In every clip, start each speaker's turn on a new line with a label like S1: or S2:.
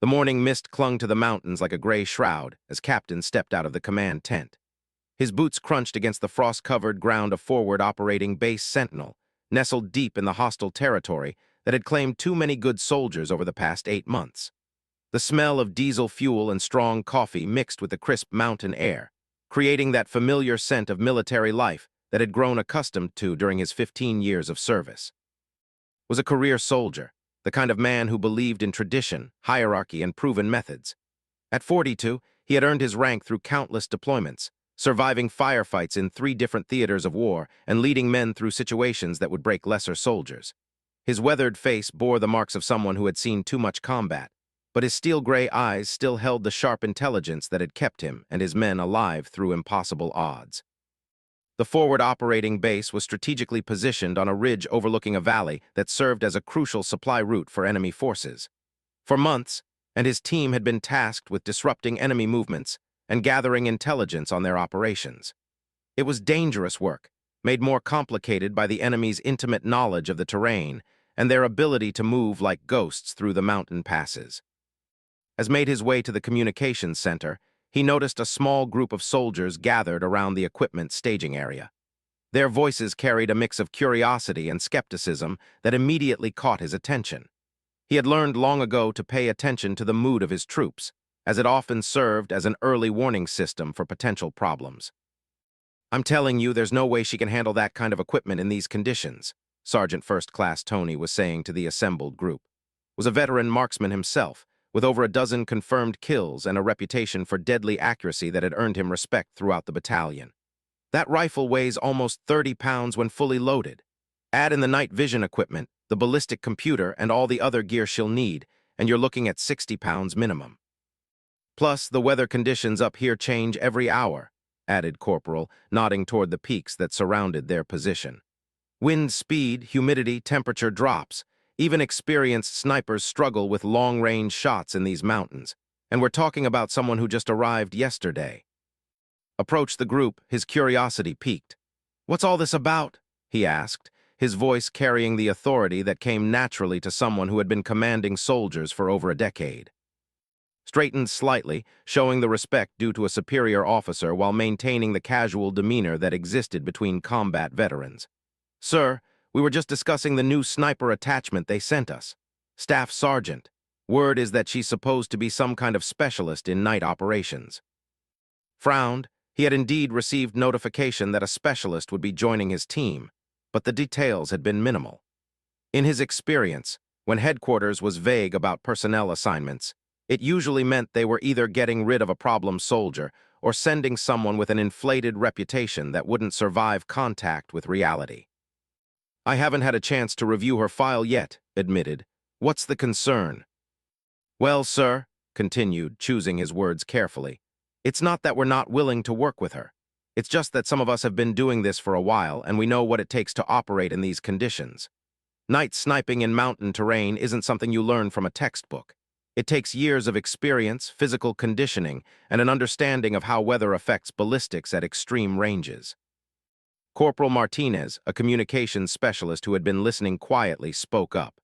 S1: The morning mist clung to the mountains like a gray shroud as Captain stepped out of the command tent. His boots crunched against the frost-covered ground of forward operating Base Sentinel, nestled deep in the hostile territory that had claimed too many good soldiers over the past 8 months. The smell of diesel fuel and strong coffee mixed with the crisp mountain air, creating that familiar scent of military life that had grown accustomed to during his 15 years of service. Was a career soldier, the kind of man who believed in tradition, hierarchy, and proven methods. At 42, he had earned his rank through countless deployments, surviving firefights in 3 different theaters of war and leading men through situations that would break lesser soldiers. His weathered face bore the marks of someone who had seen too much combat, but his steel-gray eyes still held the sharp intelligence that had kept him and his men alive through impossible odds. The forward operating base was strategically positioned on a ridge overlooking a valley that served as a crucial supply route for enemy forces. For months, and his team had been tasked with disrupting enemy movements and gathering intelligence on their operations. It was dangerous work, made more complicated by the enemy's intimate knowledge of the terrain and their ability to move like ghosts through the mountain passes. As made his way to the communications center, he noticed a small group of soldiers gathered around the equipment staging area. Their voices carried a mix of curiosity and skepticism that immediately caught his attention. He had learned long ago to pay attention to the mood of his troops, as it often served as an early warning system for potential problems. "I'm telling you, there's no way she can handle that kind of equipment in these conditions," Sergeant First Class Tony was saying to the assembled group. Was a veteran marksman himself, with over a dozen confirmed kills and a reputation for deadly accuracy that had earned him respect throughout the battalion. "That rifle weighs almost 30 pounds when fully loaded. Add in the night vision equipment, the ballistic computer, and all the other gear she'll need, and you're looking at 60 pounds minimum. Plus, the weather conditions up here change every hour," added Corporal, nodding toward the peaks that surrounded their position. "Wind speed, humidity, temperature drops. Even experienced snipers struggle with long-range shots in these mountains, and we're talking about someone who just arrived yesterday." Approached the group, his curiosity piqued. "What's all this about?" he asked, his voice carrying the authority that came naturally to someone who had been commanding soldiers for over a decade. Straightened slightly, showing the respect due to a superior officer while maintaining the casual demeanor that existed between combat veterans. "Sir, we were just discussing the new sniper attachment they sent us. Staff Sergeant. Word is that she's supposed to be some kind of specialist in night operations." Frowned. He had indeed received notification that a specialist would be joining his team, but the details had been minimal. In his experience, when headquarters was vague about personnel assignments, it usually meant they were either getting rid of a problem soldier or sending someone with an inflated reputation that wouldn't survive contact with reality. "I haven't had a chance to review her file yet," admitted. "What's the concern?" "Well, sir," continued, choosing his words carefully, "it's not that we're not willing to work with her. It's just that some of us have been doing this for a while and we know what it takes to operate in these conditions. Night sniping in mountain terrain isn't something you learn from a textbook. It takes years of experience, physical conditioning, and an understanding of how weather affects ballistics at extreme ranges." Corporal Martinez, a communications specialist who had been listening quietly, spoke up.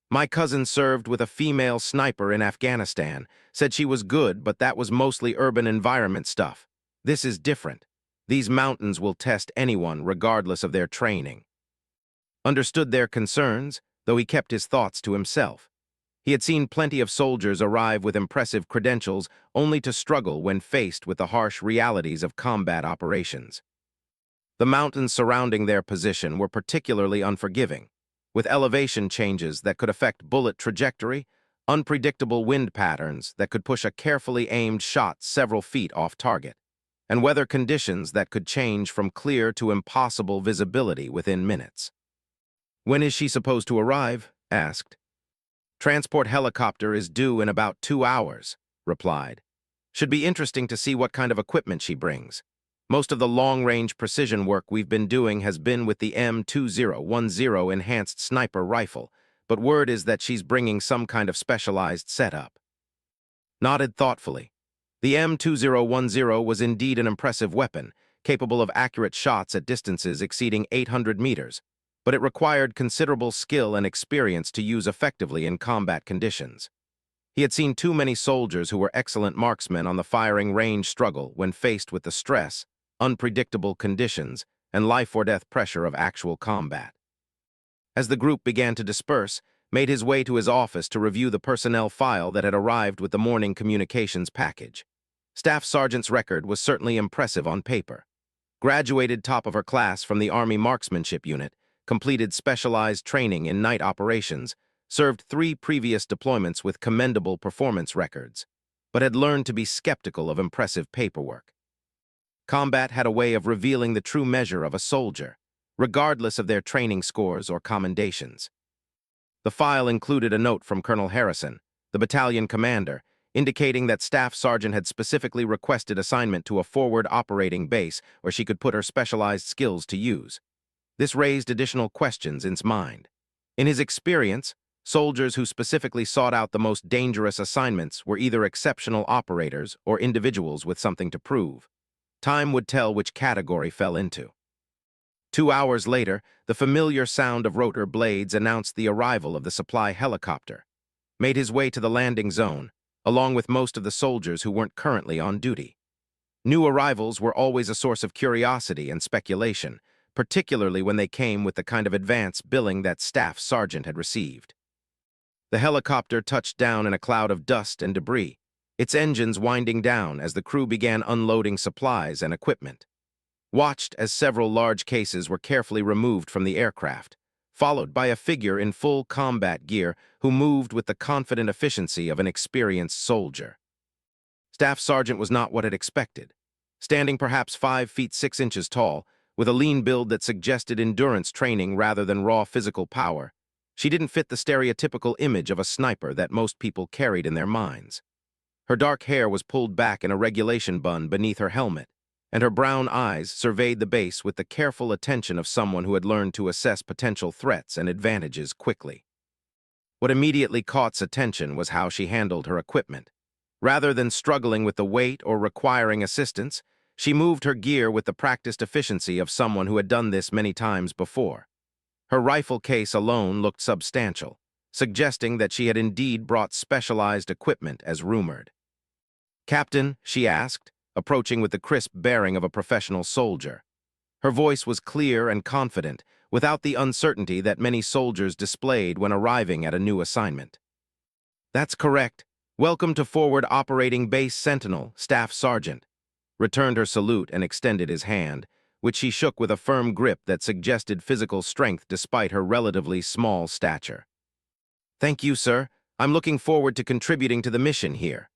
S1: "My cousin served with a female sniper in Afghanistan, said she was good, but that was mostly urban environment stuff. This is different. These mountains will test anyone regardless of their training." Understood their concerns, though he kept his thoughts to himself. He had seen plenty of soldiers arrive with impressive credentials only to struggle when faced with the harsh realities of combat operations. The mountains surrounding their position were particularly unforgiving, with elevation changes that could affect bullet trajectory, unpredictable wind patterns that could push a carefully aimed shot several feet off target, and weather conditions that could change from clear to impossible visibility within minutes. "When is she supposed to arrive?" asked. "Transport helicopter is due in about 2 hours, replied. "Should be interesting to see what kind of equipment she brings. Most of the long-range precision work we've been doing has been with the M2010 enhanced sniper rifle, but word is that she's bringing some kind of specialized setup." Nodded thoughtfully. The M2010 was indeed an impressive weapon, capable of accurate shots at distances exceeding 800 meters, but it required considerable skill and experience to use effectively in combat conditions. He had seen too many soldiers who were excellent marksmen on the firing range struggle when faced with the stress, unpredictable conditions, and life-or-death pressure of actual combat. As the group began to disperse, made his way to his office to review the personnel file that had arrived with the morning communications package. Staff Sergeant's record was certainly impressive on paper. Graduated top of her class from the Army Marksmanship Unit, completed specialized training in night operations, served 3 previous deployments with commendable performance records, but had learned to be skeptical of impressive paperwork. Combat had a way of revealing the true measure of a soldier, regardless of their training scores or commendations. The file included a note from Colonel Harrison, the battalion commander, indicating that Staff Sergeant had specifically requested assignment to a forward operating base where she could put her specialized skills to use. This raised additional questions in his mind. In his experience, soldiers who specifically sought out the most dangerous assignments were either exceptional operators or individuals with something to prove. Time would tell which category fell into. 2 hours later, the familiar sound of rotor blades announced the arrival of the supply helicopter. Made his way to the landing zone, along with most of the soldiers who weren't currently on duty. New arrivals were always a source of curiosity and speculation, particularly when they came with the kind of advance billing that Staff Sergeant had received. The helicopter touched down in a cloud of dust and debris, its engines winding down as the crew began unloading supplies and equipment. Watched as several large cases were carefully removed from the aircraft, followed by a figure in full combat gear who moved with the confident efficiency of an experienced soldier. Staff Sergeant was not what it expected. Standing perhaps 5 feet 6 inches tall, with a lean build that suggested endurance training rather than raw physical power, she didn't fit the stereotypical image of a sniper that most people carried in their minds. Her dark hair was pulled back in a regulation bun beneath her helmet, and her brown eyes surveyed the base with the careful attention of someone who had learned to assess potential threats and advantages quickly. What immediately caught attention was how she handled her equipment. Rather than struggling with the weight or requiring assistance, she moved her gear with the practiced efficiency of someone who had done this many times before. Her rifle case alone looked substantial, suggesting that she had indeed brought specialized equipment as rumored. "Captain," she asked, approaching with the crisp bearing of a professional soldier. Her voice was clear and confident, without the uncertainty that many soldiers displayed when arriving at a new assignment. "That's correct. Welcome to Forward Operating Base Sentinel, Staff Sergeant," returned her salute and extended his hand, which she shook with a firm grip that suggested physical strength despite her relatively small stature. "Thank you, sir. I'm looking forward to contributing to the mission here."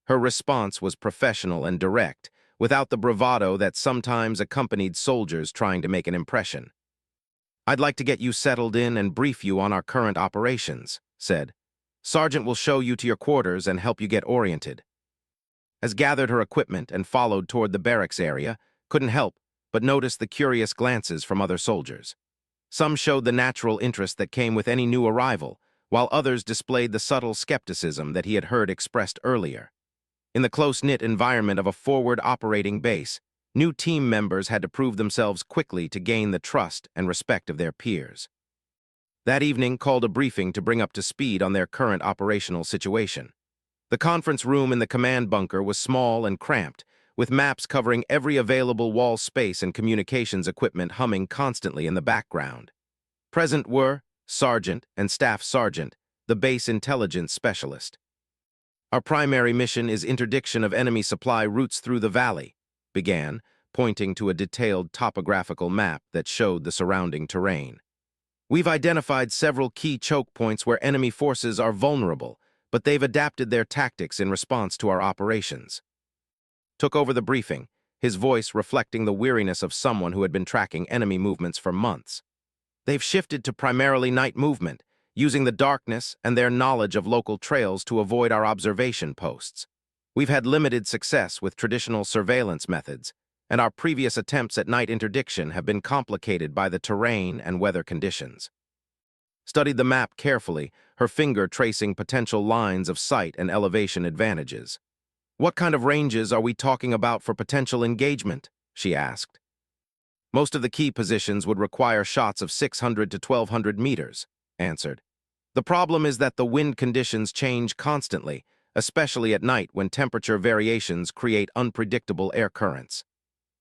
S1: Her response was professional and direct, without the bravado that sometimes accompanied soldiers trying to make an impression. "I'd like to get you settled in and brief you on our current operations," said. "Sergeant will show you to your quarters and help you get oriented." As gathered her equipment and followed toward the barracks area, couldn't help but notice the curious glances from other soldiers. Some showed the natural interest that came with any new arrival, while others displayed the subtle skepticism that he had heard expressed earlier. In the close-knit environment of a forward operating base, new team members had to prove themselves quickly to gain the trust and respect of their peers. That evening called a briefing to bring up to speed on their current operational situation. The conference room in the command bunker was small and cramped, with maps covering every available wall space and communications equipment humming constantly in the background. Present were Sergeant and Staff Sergeant, the base intelligence specialist. "Our primary mission is interdiction of enemy supply routes through the valley," began, pointing to a detailed topographical map that showed the surrounding terrain. "We've identified several key choke points where enemy forces are vulnerable, but they've adapted their tactics in response to our operations." Took over the briefing, his voice reflecting the weariness of someone who had been tracking enemy movements for months. "They've shifted to primarily night movement, using the darkness and their knowledge of local trails to avoid our observation posts. We've had limited success with traditional surveillance methods, and our previous attempts at night interdiction have been complicated by the terrain and weather conditions." Studied the map carefully, her finger tracing potential lines of sight and elevation advantages. "What kind of ranges are we talking about for potential engagement?" she asked. "Most of the key positions would require shots of 600 to 1,200 meters," answered. The problem is that the wind conditions change constantly, especially at night when temperature variations create unpredictable air currents.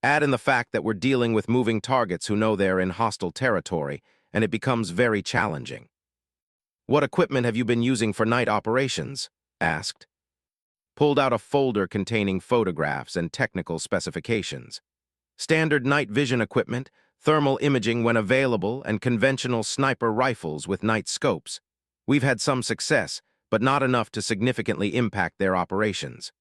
S1: Add in the fact that we're dealing with moving targets who know they're in hostile territory, and it becomes very challenging. "What equipment have you been using for night operations?" asked. Pulled out a folder containing photographs and technical specifications. Standard night vision equipment, thermal imaging when available, and conventional sniper rifles with night scopes. We've had some success, but not enough to significantly impact their operations.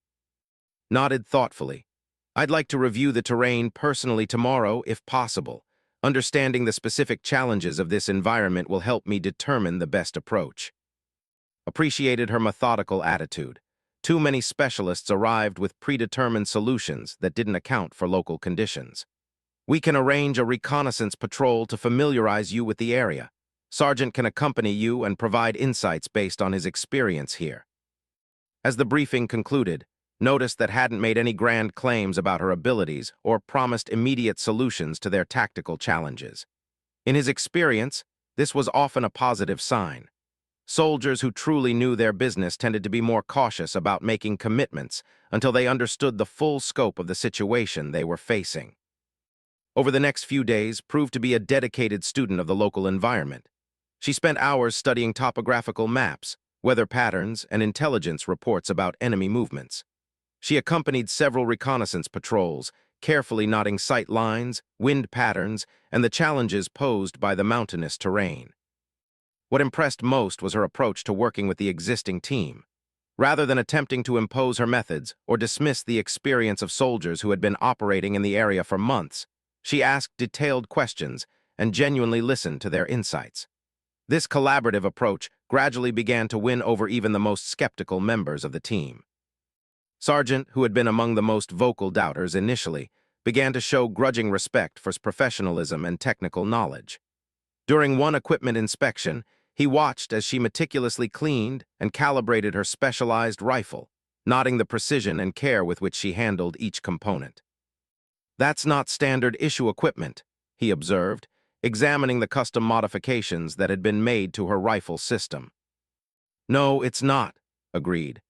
S1: Nodded thoughtfully. "I'd like to review the terrain personally tomorrow, if possible. Understanding the specific challenges of this environment will help me determine the best approach." Appreciated her methodical attitude. Too many specialists arrived with predetermined solutions that didn't account for local conditions. "We can arrange a reconnaissance patrol to familiarize you with the area. Sergeant can accompany you and provide insights based on his experience here." As the briefing concluded, Notice that hadn't made any grand claims about her abilities or promised immediate solutions to their tactical challenges. In his experience, this was often a positive sign. Soldiers who truly knew their business tended to be more cautious about making commitments until they understood the full scope of the situation they were facing. Over the next few days, proved to be a dedicated student of the local environment. She spent hours studying topographical maps, weather patterns, and intelligence reports about enemy movements. She accompanied several reconnaissance patrols, carefully noting sight lines, wind patterns, and the challenges posed by the mountainous terrain. What impressed most was her approach to working with the existing team. Rather than attempting to impose her methods or dismiss the experience of soldiers who had been operating in the area for months, she asked detailed questions and genuinely listened to their insights. This collaborative approach gradually began to win over even the most skeptical members of the team. Sargent, who had been among the most vocal doubters initially, began to show grudging respect for professionalism and technical knowledge. During one equipment inspection, he watched as she meticulously cleaned and calibrated her specialized rifle, noting the precision and care with which she handled each component. "That's not standard issue equipment," he observed, examining the custom modifications that had been made to her rifle system. "No, it's not," agreed.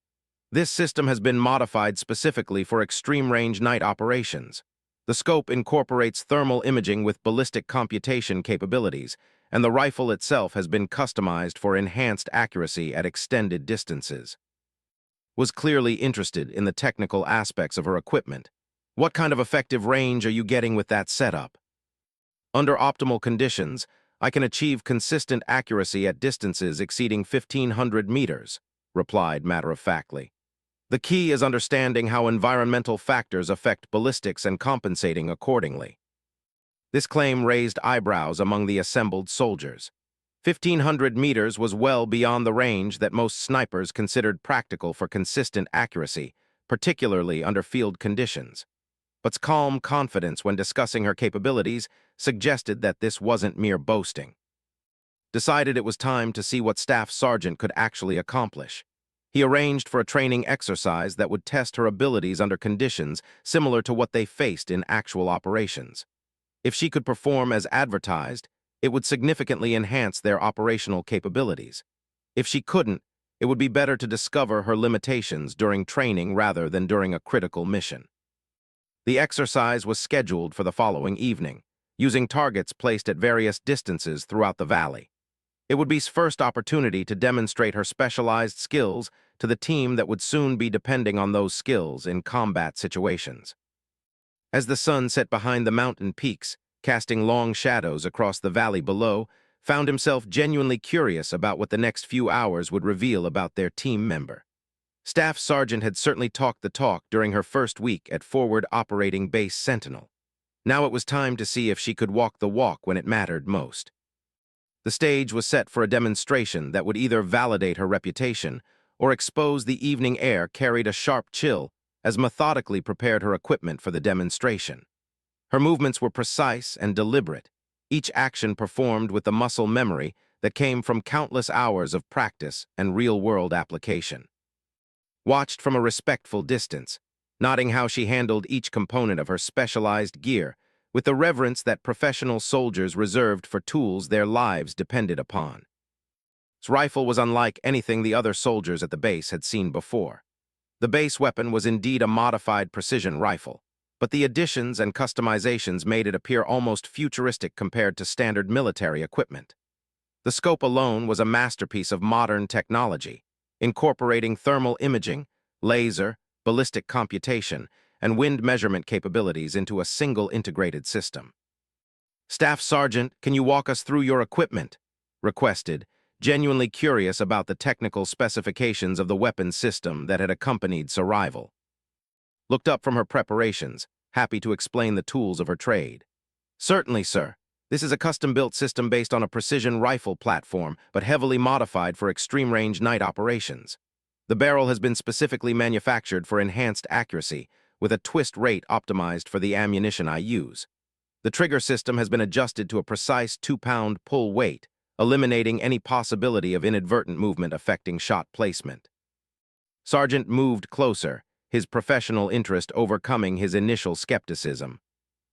S1: "This system has been modified specifically for extreme-range night operations. The scope incorporates thermal imaging with ballistic computation capabilities, and the rifle itself has been customized for enhanced accuracy at extended distances." Was clearly interested in the technical aspects of her equipment. "What kind of effective range are you getting with that setup?" "Under optimal conditions, I can achieve consistent accuracy at distances exceeding 1,500 meters," replied matter-of-factly. "The key is understanding how environmental factors affect ballistics and compensating accordingly." This claim raised eyebrows among the assembled soldiers. 1,500 meters was well beyond the range that most snipers considered practical for consistent accuracy, particularly under field conditions. But calm confidence when discussing her capabilities suggested that this wasn't mere boasting. Decided it was time to see what Staff Sergeant could actually accomplish. He arranged for a training exercise that would test her abilities under conditions similar to what they faced in actual operations. If she could perform as advertised, it would significantly enhance their operational capabilities. If she couldn't, it would be better to discover her limitations during training rather than during a critical mission. The exercise was scheduled for the following evening, using targets placed at various distances throughout the valley. It would be his first opportunity to demonstrate her specialized skills to the team that would soon be depending on those skills in combat situations. As the sun set behind the mountain peaks, casting long shadows across the valley below, found himself genuinely curious about what the next few hours would reveal about their team member. Staff Sergeant had certainly talked the talk during her first week at Forward Operating Base Sentinel. Now it was time to see if she could walk the walk when it mattered most. The stage was set for a demonstration that would either validate her reputation or expose the evening air carried a sharp chill as methodically prepared her equipment for the demonstration. Her movements were precise and deliberate, each action performed with the muscle memory that came from countless hours of practice and real-world application. Watched from a respectful distance, noting how she handled each component of her specialized gear with the reverence that professional soldiers reserved for tools their lives depended upon. rifle was unlike anything the other soldiers at the base had seen before. The base weapon was indeed a modified precision rifle, but the additions and customizations made it appear almost futuristic compared to standard military equipment. The scope alone was a masterpiece of modern technology, incorporating thermal imaging, laser, ballistic computation, and wind measurement capabilities into a single integrated system. "Staff Sergeant, can you walk us through your equipment?" requested, genuinely curious about the technical specifications of the weapon system that had accompanied arrival. Looked up from her preparations, happy to explain the tools of her trade. "Certainly, sir. This is a custom-built system based on a precision rifle platform, but heavily modified for extreme-range night operations. The barrel has been specifically manufactured for enhanced accuracy, with a twist rate optimized for the ammunition I use. The trigger system has been adjusted to a precise 2-pound pull weight, eliminating any possibility of inadvertent movement affecting shot placement." Sergeant moved closer, his professional interest overcoming his initial skepticism.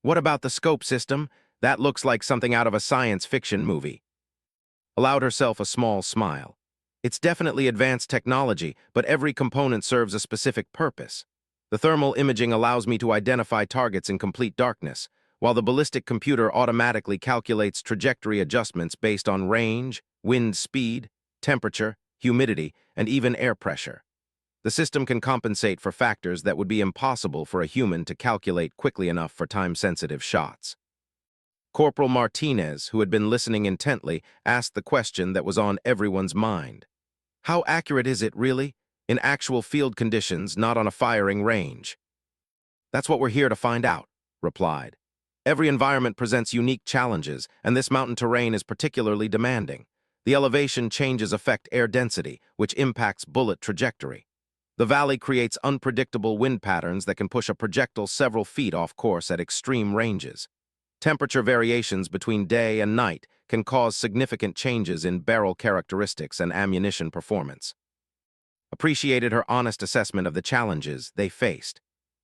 S1: "What about the scope system? That looks like something out of a science fiction movie." Allowed herself a small smile. "It's definitely advanced technology, but every component serves a specific purpose. The thermal imaging allows me to identify targets in complete darkness, while the ballistic computer automatically calculates trajectory adjustments based on range, wind speed, temperature, humidity, and even air pressure. The system can compensate for factors that would be impossible for a human to calculate quickly enough for time-sensitive shots." Corporal Martinez, who had been listening intently, asked the question that was on everyone's mind. "How accurate is it, really? In actual field conditions, not on a firing range?" "That's what we're here to find out," replied. "Every environment presents unique challenges, and this mountain terrain is particularly demanding. The elevation changes affect air density, which impacts bullet trajectory. The valley creates unpredictable wind patterns that can push a projectile several feet off course at extreme ranges. Temperature variations between day and night can cause significant changes in barrel characteristics and ammunition performance." Appreciated her honest assessment of the challenges they faced.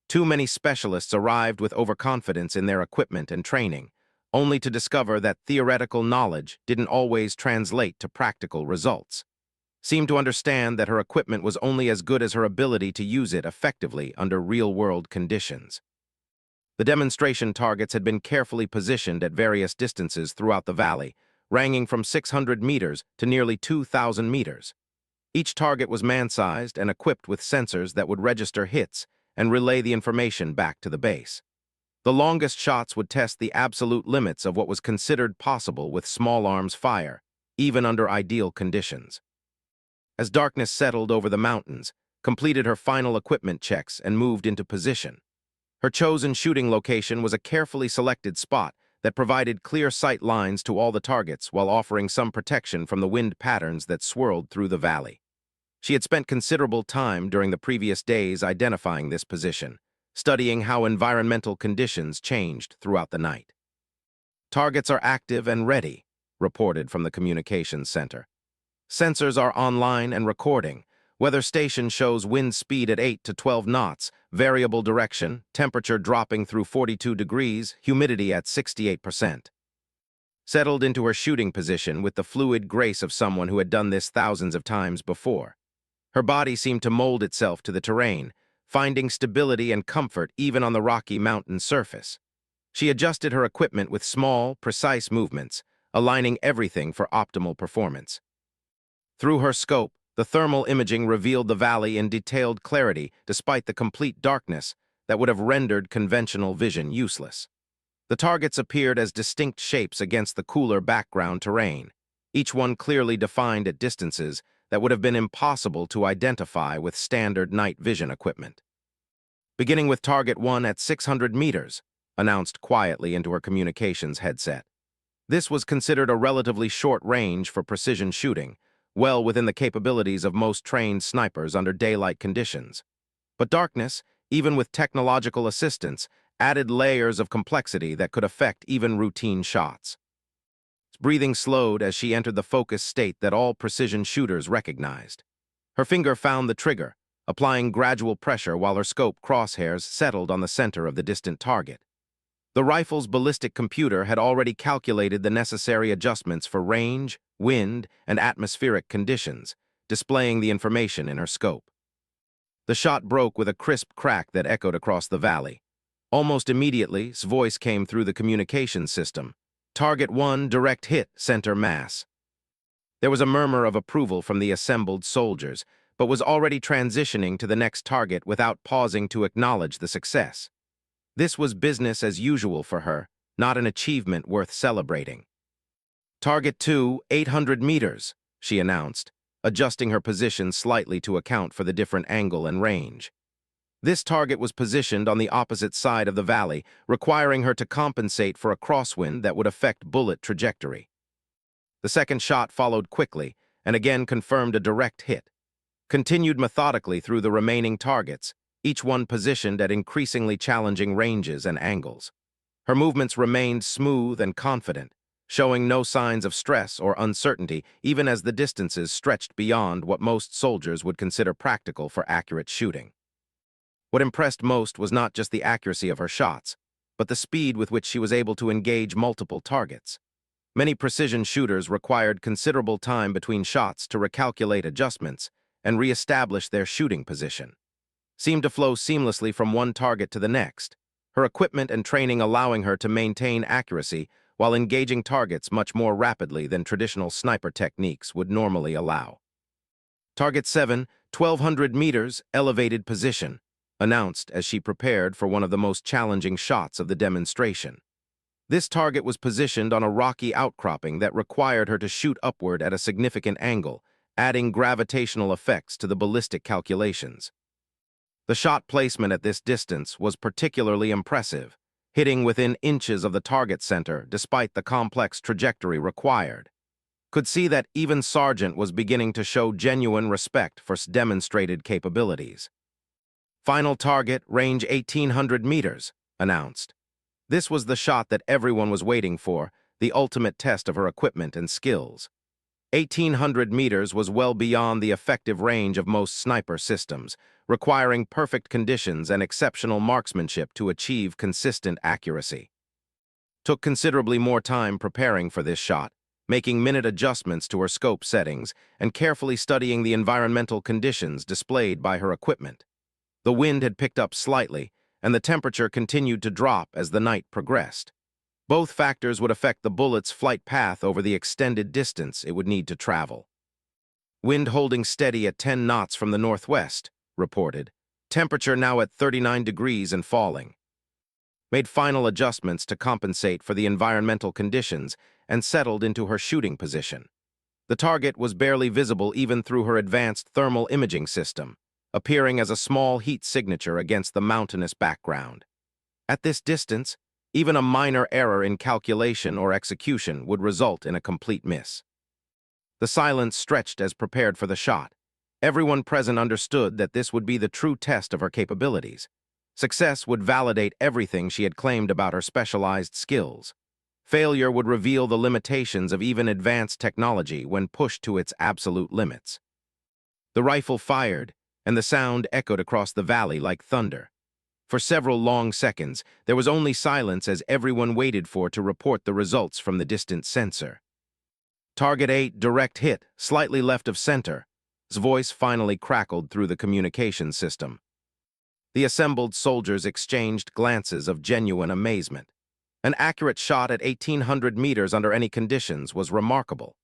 S1: Too many specialists arrived with overconfidence in their equipment and training, only to discover that theoretical knowledge didn't always translate to practical results. Seemed to understand that her equipment was only as good as her ability to use it effectively under real-world conditions. The demonstration targets had been carefully positioned at various distances throughout the valley, ranging from 600 meters to nearly 2,000 meters. Each target was man-sized and equipped with sensors that would register hits and relay the information back to the base. The longest shots would test the absolute limits of what was considered possible with small arms fire, even under ideal conditions. As darkness settled over the mountains, completed her final equipment checks and moved into position. Her chosen shooting location was a carefully selected spot that provided clear sight lines to all the targets while offering some protection from the wind patterns that swirled through the valley. She had spent considerable time during the previous days identifying this position, studying how environmental conditions changed throughout the night. "Targets are active and ready," reported from the communications center. "Sensors are online and recording. Weather station shows wind speed at 8 to 12 knots, variable direction, temperature dropping through 42 degrees, humidity at 68%. Settled into her shooting position with the fluid grace of someone who had done this thousands of times before. Her body seemed to mold itself to the terrain, finding stability and comfort even on the rocky mountain surface. She adjusted her equipment with small, precise movements, aligning everything for optimal performance. Through her scope, the thermal imaging revealed the valley in detailed clarity despite the complete darkness that would have rendered conventional vision useless. The targets appeared as distinct shapes against the cooler background terrain, each one clearly defined at distances that would have been impossible to identify with standard night vision equipment. "Beginning with Target 1 at 600 meters, announced quietly into her communications headset. This was considered a relatively short range for precision shooting, well within the capabilities of most trained snipers under daylight conditions. But darkness, even with technological assistance, added layers of complexity that could affect even routine shots. Breathing slowed as she entered the focused state that all precision shooters recognized. Her finger found the trigger, applying gradual pressure while her scope crosshairs settled on the center of the distant target. The rifle's ballistic computer had already calculated the necessary adjustments for range, wind, and atmospheric conditions, displaying the information in her scope. The shot broke with a crisp crack that echoed across the valley. Almost immediately, his voice came through the communications system. Target 1, direct hit, center mass. There was a murmur of approval from the assembled soldiers, but was already transitioning to the next target without pausing to acknowledge the success. This was business as usual for her, not an achievement worth celebrating. Target 2, 800 meters, she announced, adjusting her position slightly to account for the different angle and range. This target was positioned on the opposite side of the valley, requiring her to compensate for a crosswind that would affect bullet trajectory. The second shot followed quickly and again confirmed a direct hit. Continued methodically through the remaining targets, each one positioned at increasingly challenging ranges and angles. Her movements remained smooth and confident, showing no signs of stress or uncertainty even as the distances stretched beyond what most soldiers would consider practical for accurate shooting. What impressed most was not just the accuracy of her shots, but the speed with which she was able to engage multiple targets. Many precision shooters required considerable time between shots to recalculate adjustments and re-establish their shooting position. Seemed to flow seamlessly from one target to the next, her equipment and training allowing her to maintain accuracy while engaging targets much more rapidly than traditional sniper techniques would normally allow. Target 7, 1,200 meters, elevated position, announced as she prepared for one of the most challenging shots of the demonstration. This target was positioned on a rocky outcropping that required her to shoot upward at a significant angle, adding gravitational effects to the ballistic calculations. The shot placement at this distance was particularly impressive, hitting within inches of the target center despite the complex trajectory required. Could see that even Sargent was beginning to show genuine respect for demonstrated capabilities. Final target, range 1,800 meters, announced. This was the shot that everyone was waiting for, the ultimate test of her equipment and skills. 1,800 meters was well beyond the effective range of most sniper systems, requiring perfect conditions and exceptional marksmanship to achieve consistent accuracy. Took considerably more time preparing for this shot, making minute adjustments to her scope settings and carefully studying the environmental conditions displayed by her equipment. The wind had picked up slightly, and the temperature continued to drop as the night progressed. Both factors would affect the bullet's flight path over the extended distance it would need to travel. Wind holding steady at 10 knots from the northwest, reported. Temperature now at 39 degrees and falling. Made final adjustments to compensate for the environmental conditions and settled into her shooting position. The target was barely visible even through her advanced thermal imaging system, appearing as a small heat signature against the mountainous background. At this distance, even a minor error in calculation or execution would result in a complete miss. The silence stretched as prepared for the shot. Everyone present understood that this would be the true test of her capabilities. Success would validate everything she had claimed about her specialized skills. Failure would reveal the limitations of even advanced technology when pushed to its absolute limits. The rifle fired, and the sound echoed across the valley like thunder. For several long seconds, there was only silence as everyone waited for to report the results from the distant sensor. Target 8, direct hit, slightly left of center. His voice finally crackled through the communication system. The assembled soldiers exchanged glances of genuine amazement. An accurate shot at 1,800 meters under any conditions was remarkable.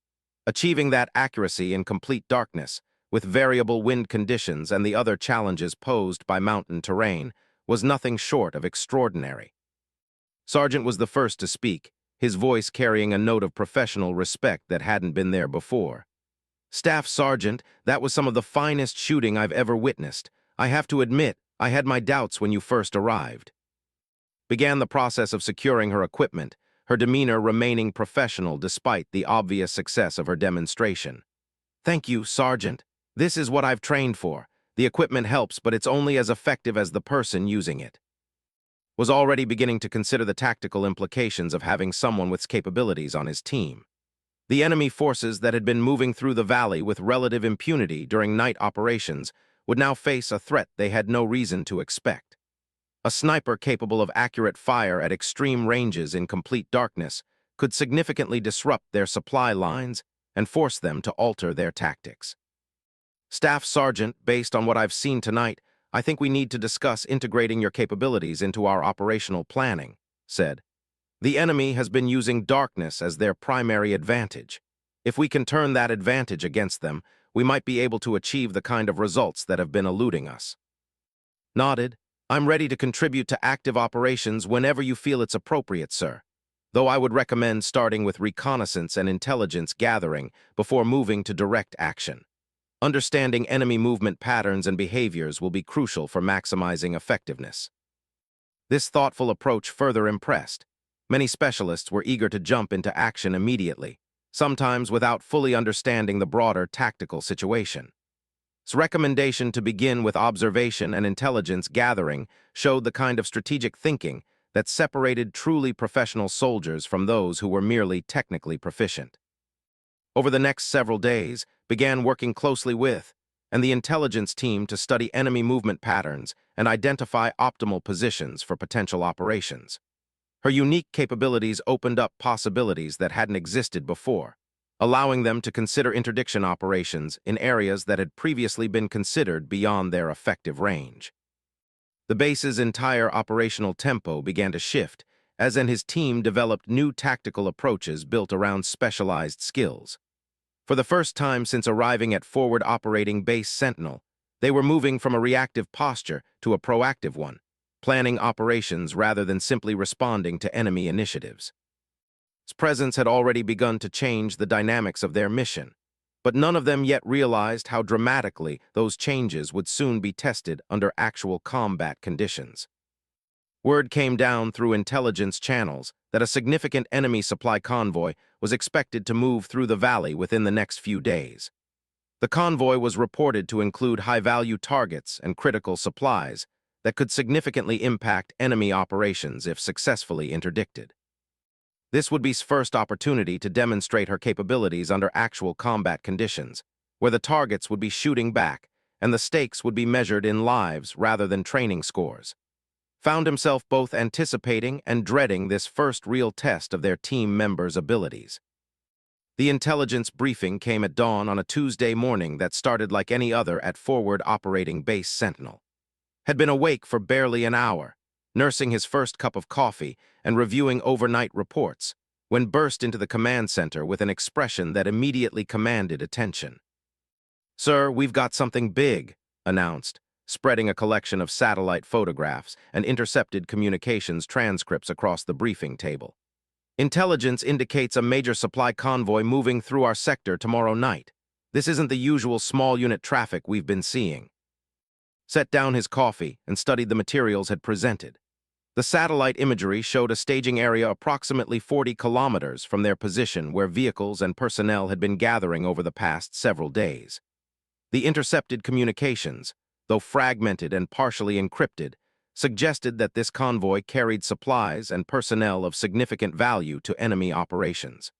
S1: Achieving that accuracy in complete darkness, with variable wind conditions and the other challenges posed by mountain terrain, was nothing short of extraordinary. Sargent was the first to speak, his voice carrying a note of professional respect that hadn't been there before. Staff Sergeant, that was some of the finest shooting I've ever witnessed. I have to admit, I had my doubts when you first arrived. Began the process of securing her equipment, her demeanor remaining professional despite the obvious success of her demonstration. Thank you, Sergeant. This is what I've trained for. The equipment helps, but it's only as effective as the person using it. Was already beginning to consider the tactical implications of having someone with capabilities on his team. The enemy forces that had been moving through the valley with relative impunity during night operations would now face a threat they had no reason to expect. A sniper capable of accurate fire at extreme ranges in complete darkness could significantly disrupt their supply lines and force them to alter their tactics. Staff Sergeant, based on what I've seen tonight, I think we need to discuss integrating your capabilities into our operational planning, said. The enemy has been using darkness as their primary advantage. If we can turn that advantage against them, we might be able to achieve the kind of results that have been eluding us. Nodded. I'm ready to contribute to active operations whenever you feel it's appropriate, sir. Though I would recommend starting with reconnaissance and intelligence gathering before moving to direct action. Understanding enemy movement patterns and behaviors will be crucial for maximizing effectiveness. This thoughtful approach further impressed. Many specialists were eager to jump into action immediately, sometimes without fully understanding the broader tactical situation. His recommendation to begin with observation and intelligence gathering showed the kind of strategic thinking that separated truly professional soldiers from those who were merely technically proficient. Over the next several days, began working closely with and the intelligence team to study enemy movement patterns and identify optimal positions for potential operations. Her unique capabilities opened up possibilities that hadn't existed before, allowing them to consider interdiction operations in areas that had previously been considered beyond their effective range. The base's entire operational tempo began to shift as his team developed new tactical approaches built around specialized skills. For the first time since arriving at forward operating base Sentinel, they were moving from a reactive posture to a proactive one, planning operations rather than simply responding to enemy initiatives. His presence had already begun to change the dynamics of their mission, but none of them yet realized how dramatically those changes would soon be tested under actual combat conditions. Word came down through intelligence channels that a significant enemy supply convoy was expected to move through the valley within the next few days. The convoy was reported to include high-value targets and critical supplies that could significantly impact enemy operations if successfully interdicted. This would be his first opportunity to demonstrate her capabilities under actual combat conditions, where the targets would be shooting back and the stakes would be measured in lives rather than training scores. Found himself both anticipating and dreading this first real test of their team members' abilities. The intelligence briefing came at dawn on a Tuesday morning that started like any other at forward operating base Sentinel. Had been awake for barely an hour, nursing his first cup of coffee and reviewing overnight reports, when burst into the command center with an expression that immediately commanded attention. "Sir, we've got something big," announced, spreading a collection of satellite photographs and intercepted communications transcripts across the briefing table. "Intelligence indicates a major supply convoy moving through our sector tomorrow night. This isn't the usual small unit traffic we've been seeing." Set down his coffee and studied the materials had presented. The satellite imagery showed a staging area approximately 40 kilometers from their position where vehicles and personnel had been gathering over the past several days. The intercepted communications, though fragmented and partially encrypted, suggested that this convoy carried supplies and personnel of significant value to enemy operations.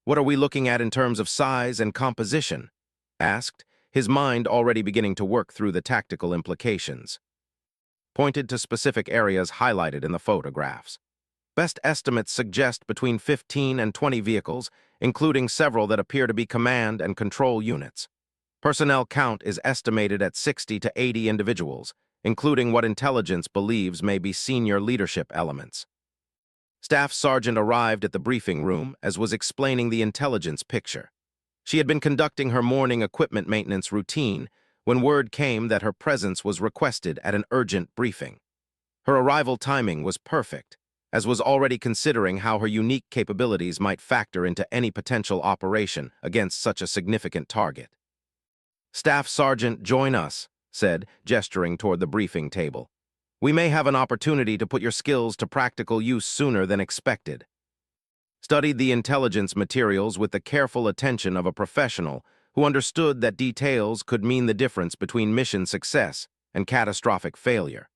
S1: "What are we looking at in terms of size and composition?" asked, his mind already beginning to work through the tactical implications. Pointed to specific areas highlighted in the photographs. Best estimates suggest between 15 and 20 vehicles, including several that appear to be command and control units. Personnel count is estimated at 60 to 80 individuals, including what intelligence believes may be senior leadership elements. Staff Sergeant arrived at the briefing room as was explaining the intelligence picture. She had been conducting her morning equipment maintenance routine when word came that her presence was requested at an urgent briefing. Her arrival timing was perfect, as was already considering how her unique capabilities might factor into any potential operation against such a significant target. "Staff Sergeant, join us," said, gesturing toward the briefing table. "We may have an opportunity to put your skills to practical use sooner than expected." Studied the intelligence materials with the careful attention of a professional who understood that details could mean the difference between mission success and catastrophic failure.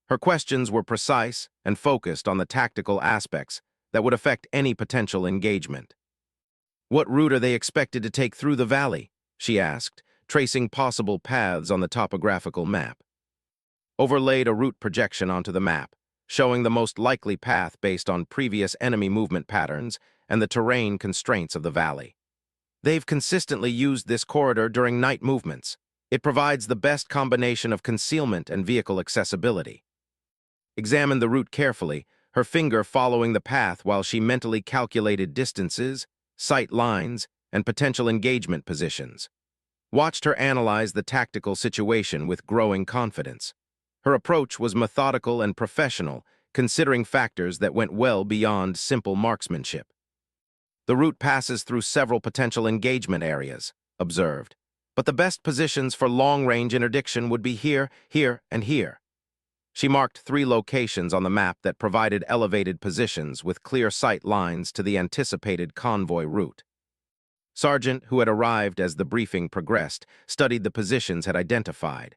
S1: Her questions were precise and focused on the tactical aspects that would affect any potential engagement. "What route are they expected to take through the valley?" she asked, tracing possible paths on the topographical map. overlaid a route projection onto the map, showing the most likely path based on previous enemy movement patterns and the terrain constraints of the valley. They've consistently used this corridor during night movements. It provides the best combination of concealment and vehicle accessibility. Examined the route carefully, her finger following the path while she mentally calculated distances, sight lines, and potential engagement positions. Watched her analyze the tactical situation with growing confidence. Her approach was methodical and professional, considering factors that went well beyond simple marksmanship. The route passes through several potential engagement areas, observed, but the best positions for long-range interdiction would be here, here, and here. She marked 3 locations on the map that provided elevated positions with clear sight lines to the anticipated convoy route. Sergeant, who had arrived as the briefing progressed, studied the positions had identified.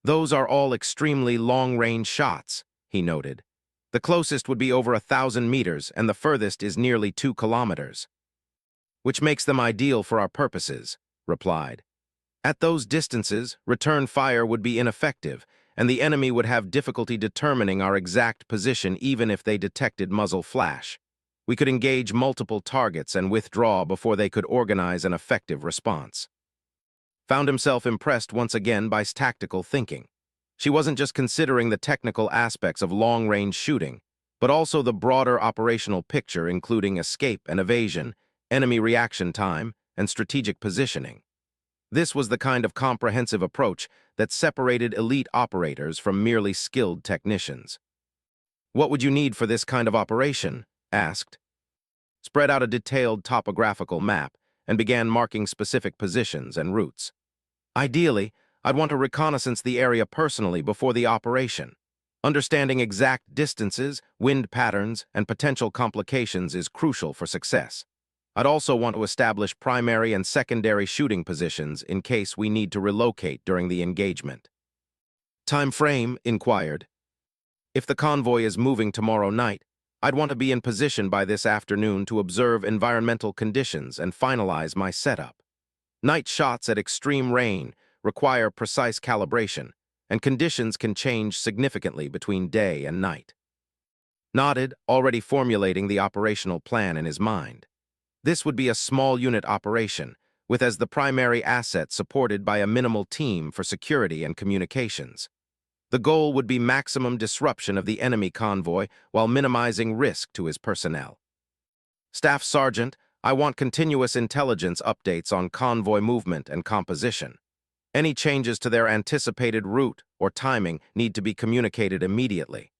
S1: "Those are all extremely long-range shots," he noted. "The closest would be over 1,000 meters, and the furthest is nearly 2 kilometers. Which makes them ideal for our purposes," replied. "At those distances, return fire would be ineffective, and the enemy would have difficulty determining our exact position even if they detected muzzle flash. We could engage multiple targets and withdraw before they could organize an effective response." Found himself impressed once again by his tactical thinking. She wasn't just considering the technical aspects of long-range shooting, but also the broader operational picture including escape and evasion, enemy reaction time, and strategic positioning. This was the kind of comprehensive approach that separated elite operators from merely skilled technicians. "What would you need for this kind of operation?" asked. Spread out a detailed topographical map and began marking specific positions and routes. "Ideally, I'd want to reconnaissance the area personally before the operation. Understanding exact distances, wind patterns, and potential complications is crucial for success. I'd also want to establish primary and secondary shooting positions in case we need to relocate during the engagement." "Time frame?" inquired. "If the convoy is moving tomorrow night, I'd want to be in position by this afternoon to observe environmental conditions and finalize my setup. Night shots at extreme rain require precise calibration, and conditions can change significantly between day and night." Nodded, already formulating the operational plan in his mind. This would be a small unit operation, with as the primary asset supported by a minimal team for security and communications. The goal would be maximum disruption of the enemy convoy while minimizing risk to his personnel. "Staff Sergeant, I want continuous intelligence updates on convoy movement and composition. Any changes to their anticipated route or timing need to be communicated immediately."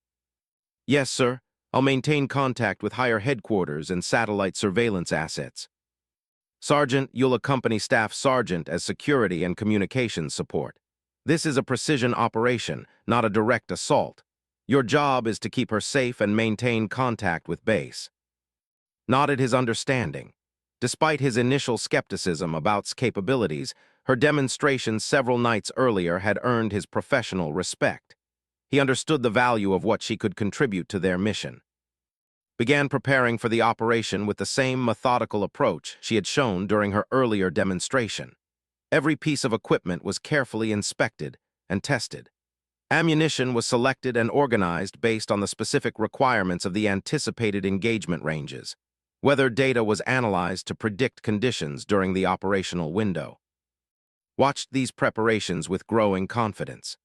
S1: "Yes, sir. I'll maintain contact with higher headquarters and satellite surveillance assets." "Sergeant, you'll accompany Staff Sergeant as security and communications support. This is a precision operation, not a direct assault. Your job is to keep her safe and maintain contact with base." Nodded his understanding. Despite his initial skepticism about its capabilities, her demonstration several nights earlier had earned his professional respect. He understood the value of what she could contribute to their mission. Began preparing for the operation with the same methodical approach she had shown during her earlier demonstration. Every piece of equipment was carefully inspected and tested. Ammunition was selected and organized based on the specific requirements of the anticipated engagement ranges. Weather data was analyzed to predict conditions during the operational window. Watched these preparations with growing confidence.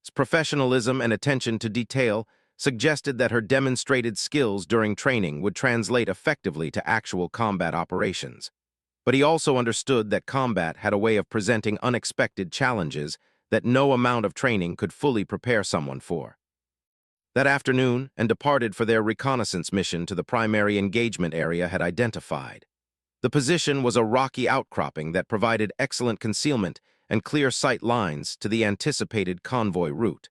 S1: His professionalism and attention to detail suggested that her demonstrated skills during training would translate effectively to actual combat operations. But he also understood that combat had a way of presenting unexpected challenges that no amount of training could fully prepare someone for. That afternoon, and departed for their reconnaissance mission to the primary engagement area had identified. The position was a rocky outcropping that provided excellent concealment and clear sight lines to the anticipated convoy route.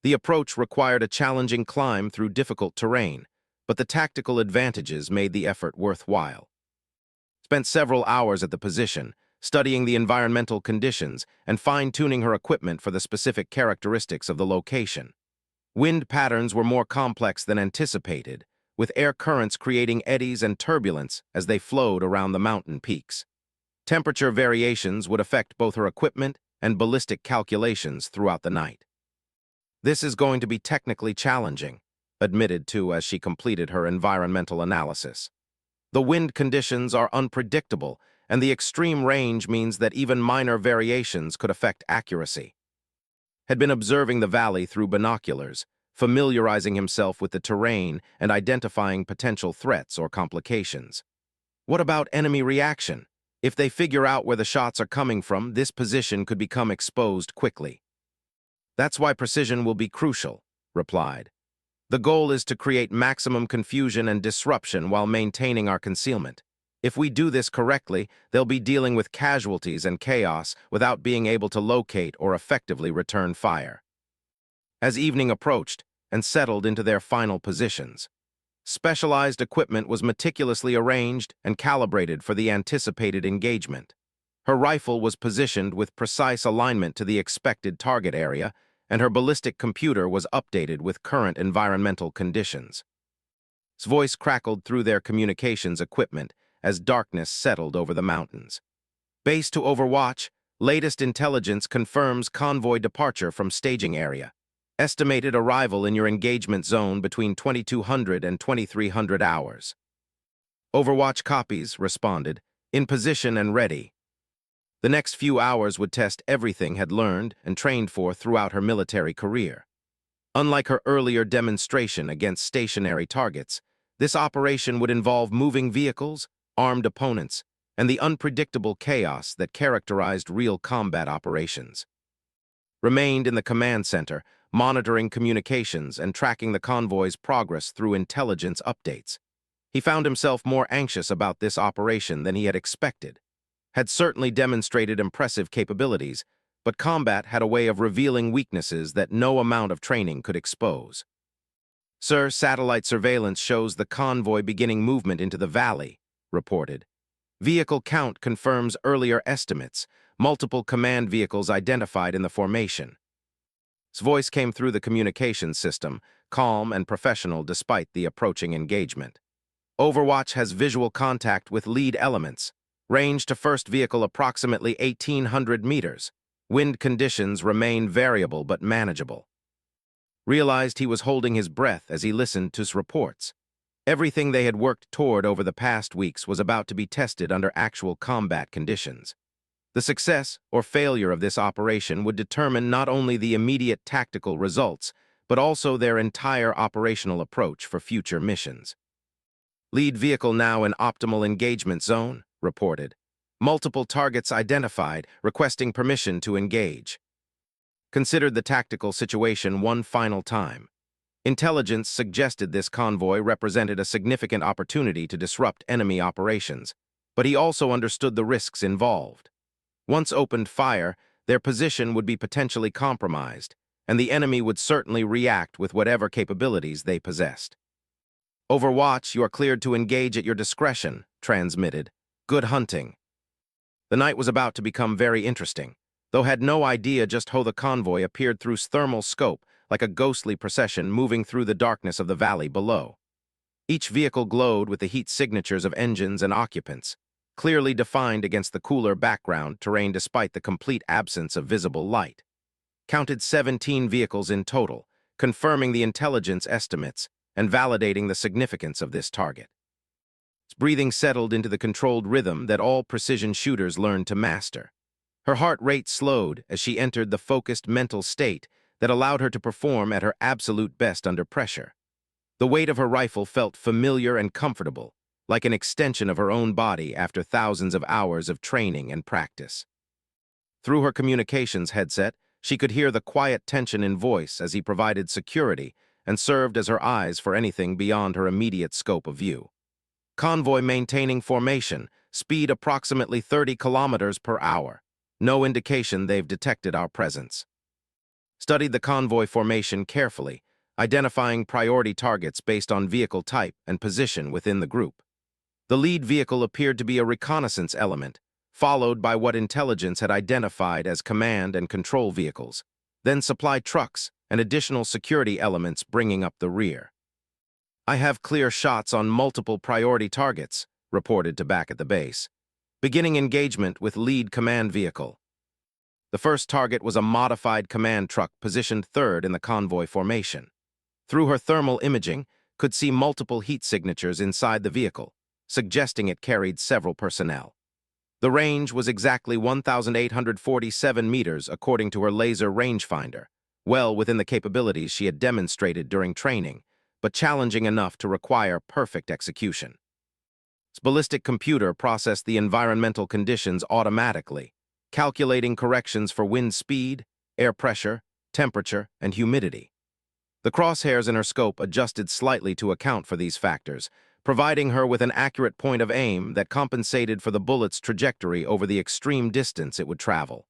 S1: The approach required a challenging climb through difficult terrain, but the tactical advantages made the effort worthwhile. Spent several hours at the position, studying the environmental conditions and fine-tuning her equipment for the specific characteristics of the location. Wind patterns were more complex than anticipated, with air currents creating eddies and turbulence as they flowed around the mountain peaks. Temperature variations would affect both her equipment and ballistic calculations throughout the night. This is going to be technically challenging, admitted to as she completed her environmental analysis. The wind conditions are unpredictable, and the extreme range means that even minor variations could affect accuracy. Had been observing the valley through binoculars, familiarizing himself with the terrain and identifying potential threats or complications. What about enemy reaction? If they figure out where the shots are coming from, this position could become exposed quickly. That's why precision will be crucial, replied. The goal is to create maximum confusion and disruption while maintaining our concealment. If we do this correctly, they'll be dealing with casualties and chaos without being able to locate or effectively return fire. As evening approached and settled into their final positions, specialized equipment was meticulously arranged and calibrated for the anticipated engagement. Her rifle was positioned with precise alignment to the expected target area, and her ballistic computer was updated with current environmental conditions. His voice crackled through their communications equipment as darkness settled over the mountains. Base to Overwatch, latest intelligence confirms convoy departure from staging area. Estimated arrival in your engagement zone between 2200 and 2300 hours. Overwatch copies, responded, in position and ready. The next few hours would test everything had learned and trained for throughout her military career. Unlike her earlier demonstration against stationary targets, this operation would involve moving vehicles, armed opponents, and the unpredictable chaos that characterized real combat operations. Remained in the command center, monitoring communications and tracking the convoy's progress through intelligence updates. He found himself more anxious about this operation than he had expected. Had certainly demonstrated impressive capabilities, but combat had a way of revealing weaknesses that no amount of training could expose. Sir, satellite surveillance shows the convoy beginning movement into the valley, reported. Vehicle count confirms earlier estimates, multiple command vehicles identified in the formation. His voice came through the communications system, calm and professional despite the approaching engagement. Overwatch has visual contact with lead elements. Range to first vehicle approximately 1,800 meters. Wind conditions remain variable but manageable. Realized he was holding his breath as he listened to his reports. Everything they had worked toward over the past weeks was about to be tested under actual combat conditions. The success or failure of this operation would determine not only the immediate tactical results, but also their entire operational approach for future missions. Lead vehicle now in optimal engagement zone, reported. Multiple targets identified, requesting permission to engage. Considered the tactical situation one final time. Intelligence suggested this convoy represented a significant opportunity to disrupt enemy operations, but he also understood the risks involved. Once opened fire, their position would be potentially compromised, and the enemy would certainly react with whatever capabilities they possessed. Overwatch, you are cleared to engage at your discretion, transmitted. Good hunting. The night was about to become very interesting, though had no idea just how the convoy appeared through thermal scope like a ghostly procession moving through the darkness of the valley below. Each vehicle glowed with the heat signatures of engines and occupants, clearly defined against the cooler background terrain despite the complete absence of visible light. Counted 17 vehicles in total, confirming the intelligence estimates and validating the significance of this target. His breathing settled into the controlled rhythm that all precision shooters learn to master. Her heart rate slowed as she entered the focused mental state that allowed her to perform at her absolute best under pressure. The weight of her rifle felt familiar and comfortable, like an extension of her own body after thousands of hours of training and practice. Through her communications headset, she could hear the quiet tension in voice as he provided security and served as her eyes for anything beyond her immediate scope of view. Convoy maintaining formation, speed approximately 30 kilometers per hour. No indication they've detected our presence. Studied the convoy formation carefully, identifying priority targets based on vehicle type and position within the group. The lead vehicle appeared to be a reconnaissance element, followed by what intelligence had identified as command and control vehicles, then supply trucks and additional security elements bringing up the rear. I have clear shots on multiple priority targets, reported to back at the base. Beginning engagement with lead command vehicle. The first target was a modified command truck positioned third in the convoy formation. Through her thermal imaging, could see multiple heat signatures inside the vehicle, suggesting it carried several personnel. The range was exactly 1,847 meters according to her laser rangefinder, well within the capabilities she had demonstrated during training, but challenging enough to require perfect execution. Its ballistic computer processed the environmental conditions automatically, calculating corrections for wind speed, air pressure, temperature, and humidity. The crosshairs in her scope adjusted slightly to account for these factors, providing her with an accurate point of aim that compensated for the bullet's trajectory over the extreme distance it would travel.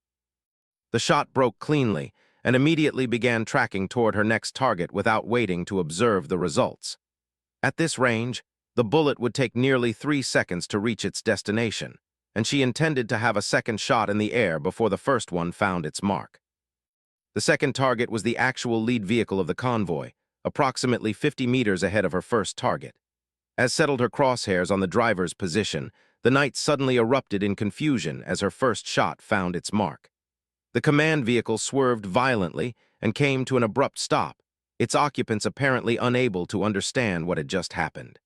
S1: The shot broke cleanly and immediately began tracking toward her next target without waiting to observe the results. At this range, the bullet would take nearly 3 seconds to reach its destination, and she intended to have a second shot in the air before the first one found its mark. The second target was the actual lead vehicle of the convoy, approximately 50 meters ahead of her first target. As settled her crosshairs on the driver's position, the night suddenly erupted in confusion as her first shot found its mark. The command vehicle swerved violently and came to an abrupt stop, its occupants apparently unable to understand what had just happened.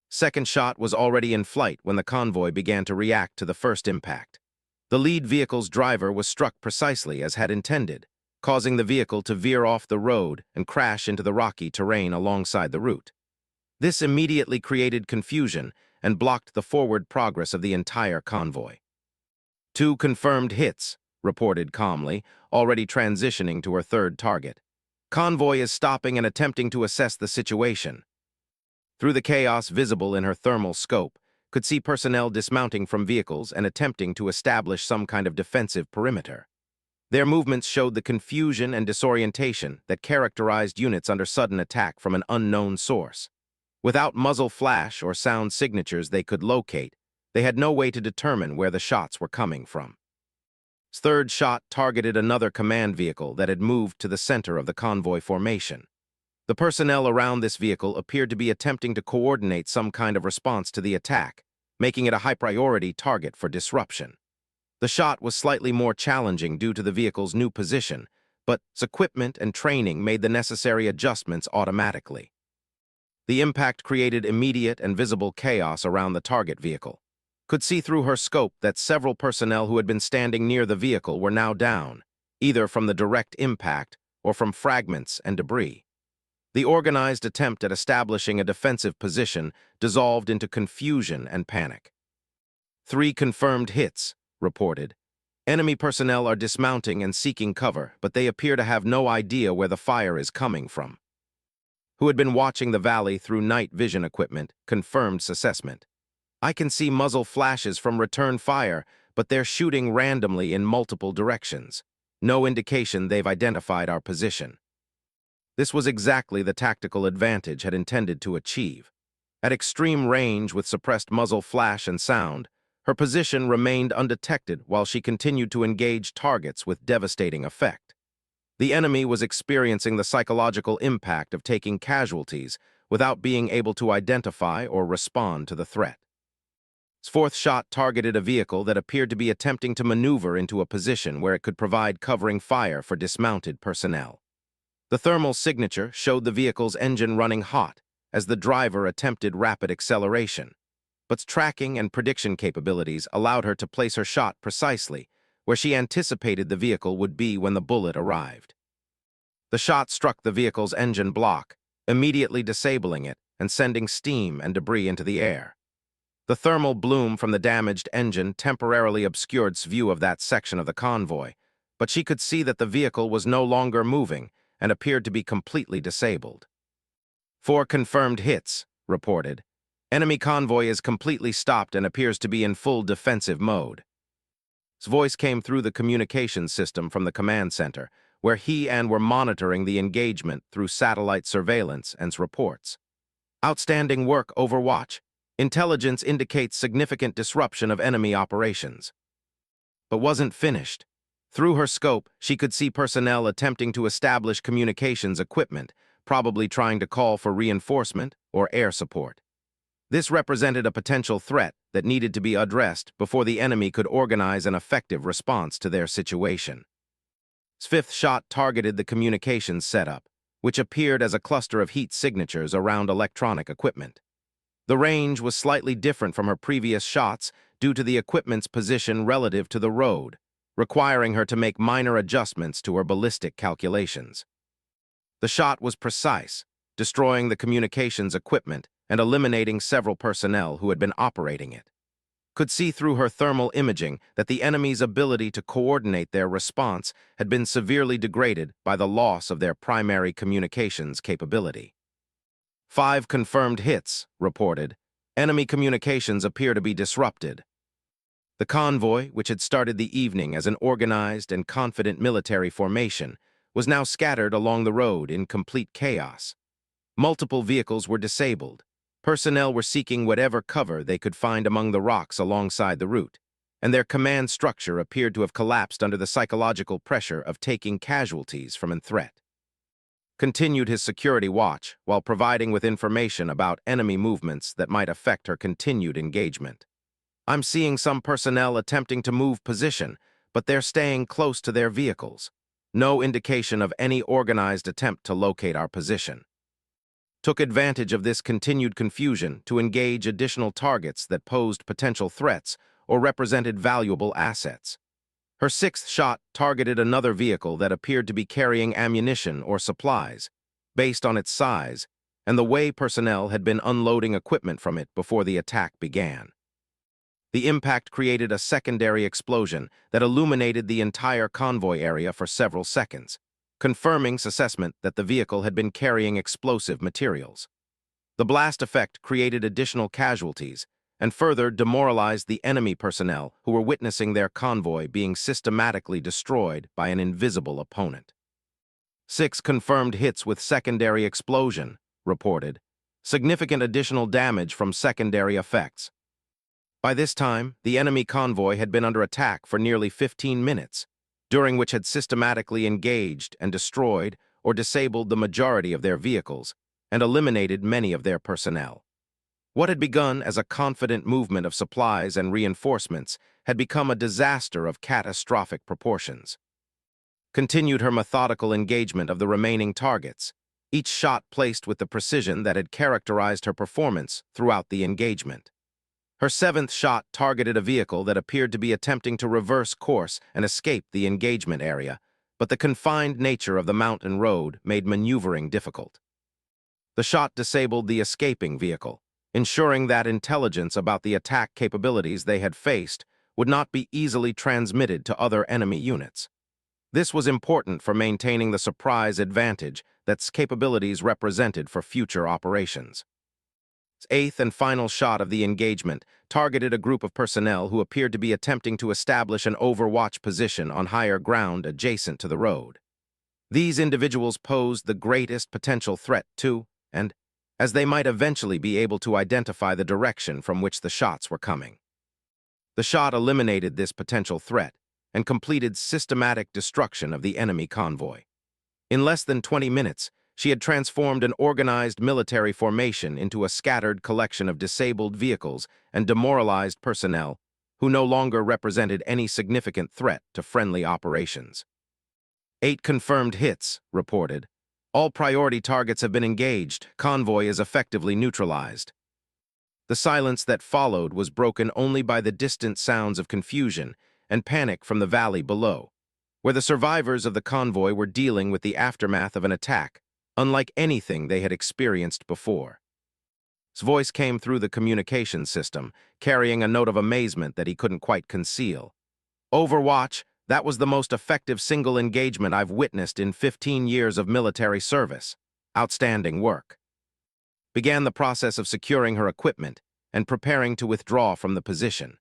S1: Second shot was already in flight when the convoy began to react to the first impact. The lead vehicle's driver was struck precisely as had intended, causing the vehicle to veer off the road and crash into the rocky terrain alongside the route. This immediately created confusion and blocked the forward progress of the entire convoy. 2 confirmed hits, reported calmly, already transitioning to her third target. Convoy is stopping and attempting to assess the situation. Through the chaos visible in her thermal scope, could see personnel dismounting from vehicles and attempting to establish some kind of defensive perimeter. Their movements showed the confusion and disorientation that characterized units under sudden attack from an unknown source. Without muzzle flash or sound signatures they could locate, they had no way to determine where the shots were coming from. His third shot targeted another command vehicle that had moved to the center of the convoy formation. The personnel around this vehicle appeared to be attempting to coordinate some kind of response to the attack, making it a high-priority target for disruption. The shot was slightly more challenging due to the vehicle's new position, but its equipment and training made the necessary adjustments automatically. The impact created immediate and visible chaos around the target vehicle. Could see through her scope that several personnel who had been standing near the vehicle were now down, either from the direct impact or from fragments and debris. The organized attempt at establishing a defensive position dissolved into confusion and panic. 3 confirmed hits, reported. Enemy personnel are dismounting and seeking cover, but they appear to have no idea where the fire is coming from. Who had been watching the valley through night vision equipment, confirmed assessment. I can see muzzle flashes from return fire, but they're shooting randomly in multiple directions. No indication they've identified our position. This was exactly the tactical advantage had intended to achieve. At extreme range with suppressed muzzle flash and sound, her position remained undetected while she continued to engage targets with devastating effect. The enemy was experiencing the psychological impact of taking casualties without being able to identify or respond to the threat. His fourth shot targeted a vehicle that appeared to be attempting to maneuver into a position where it could provide covering fire for dismounted personnel. The thermal signature showed the vehicle's engine running hot as the driver attempted rapid acceleration, but tracking and prediction capabilities allowed her to place her shot precisely where she anticipated the vehicle would be when the bullet arrived. The shot struck the vehicle's engine block, immediately disabling it and sending steam and debris into the air. The thermal bloom from the damaged engine temporarily obscured view of that section of the convoy, but she could see that the vehicle was no longer moving and appeared to be completely disabled. 4 confirmed hits, reported. Enemy convoy is completely stopped and appears to be in full defensive mode. His voice came through the communications system from the command center, where he and were monitoring the engagement through satellite surveillance and reports. Outstanding work, Overwatch. Intelligence indicates significant disruption of enemy operations. But wasn't finished. Through her scope, she could see personnel attempting to establish communications equipment, probably trying to call for reinforcement or air support. This represented a potential threat that needed to be addressed before the enemy could organize an effective response to their situation. His fifth shot targeted the communications setup, which appeared as a cluster of heat signatures around electronic equipment. The range was slightly different from her previous shots due to the equipment's position relative to the road, requiring her to make minor adjustments to her ballistic calculations. The shot was precise, destroying the communications equipment and eliminating several personnel who had been operating it. Could see through her thermal imaging that the enemy's ability to coordinate their response had been severely degraded by the loss of their primary communications capability. 5 confirmed hits, reported. Enemy communications appear to be disrupted. The convoy, which had started the evening as an organized and confident military formation, was now scattered along the road in complete chaos. Multiple vehicles were disabled. Personnel were seeking whatever cover they could find among the rocks alongside the route, and their command structure appeared to have collapsed under the psychological pressure of taking casualties from a threat. Continued his security watch while providing with information about enemy movements that might affect her continued engagement. I'm seeing some personnel attempting to move position, but they're staying close to their vehicles. No indication of any organized attempt to locate our position. Took advantage of this continued confusion to engage additional targets that posed potential threats or represented valuable assets. Her sixth shot targeted another vehicle that appeared to be carrying ammunition or supplies, based on its size, and the way personnel had been unloading equipment from it before the attack began. The impact created a secondary explosion that illuminated the entire convoy area for several seconds, confirming assessment that the vehicle had been carrying explosive materials. The blast effect created additional casualties and further demoralized the enemy personnel who were witnessing their convoy being systematically destroyed by an invisible opponent. 6 confirmed hits with secondary explosion, reported. Significant additional damage from secondary effects. By this time, the enemy convoy had been under attack for nearly 15 minutes, during which had systematically engaged and destroyed or disabled the majority of their vehicles and eliminated many of their personnel. What had begun as a confident movement of supplies and reinforcements had become a disaster of catastrophic proportions. Continued her methodical engagement of the remaining targets, each shot placed with the precision that had characterized her performance throughout the engagement. Her 7th shot targeted a vehicle that appeared to be attempting to reverse course and escape the engagement area, but the confined nature of the mountain road made maneuvering difficult. The shot disabled the escaping vehicle, ensuring that intelligence about the attack capabilities they had faced would not be easily transmitted to other enemy units. This was important for maintaining the surprise advantage that capabilities represented for future operations. Its 8th and final shot of the engagement targeted a group of personnel who appeared to be attempting to establish an overwatch position on higher ground adjacent to the road. These individuals posed the greatest potential threat to, and as they might eventually be able to identify the direction from which the shots were coming. The shot eliminated this potential threat and completed systematic destruction of the enemy convoy. In less than 20 minutes, she had transformed an organized military formation into a scattered collection of disabled vehicles and demoralized personnel who no longer represented any significant threat to friendly operations. 8 confirmed hits, reported. All priority targets have been engaged. Convoy is effectively neutralized. The silence that followed was broken only by the distant sounds of confusion and panic from the valley below, where the survivors of the convoy were dealing with the aftermath of an attack, unlike anything they had experienced before. His voice came through the communication system, carrying a note of amazement that he couldn't quite conceal. Overwatch, that was the most effective single engagement I've witnessed in 15 years of military service. Outstanding work. Began the process of securing her equipment and preparing to withdraw from the position.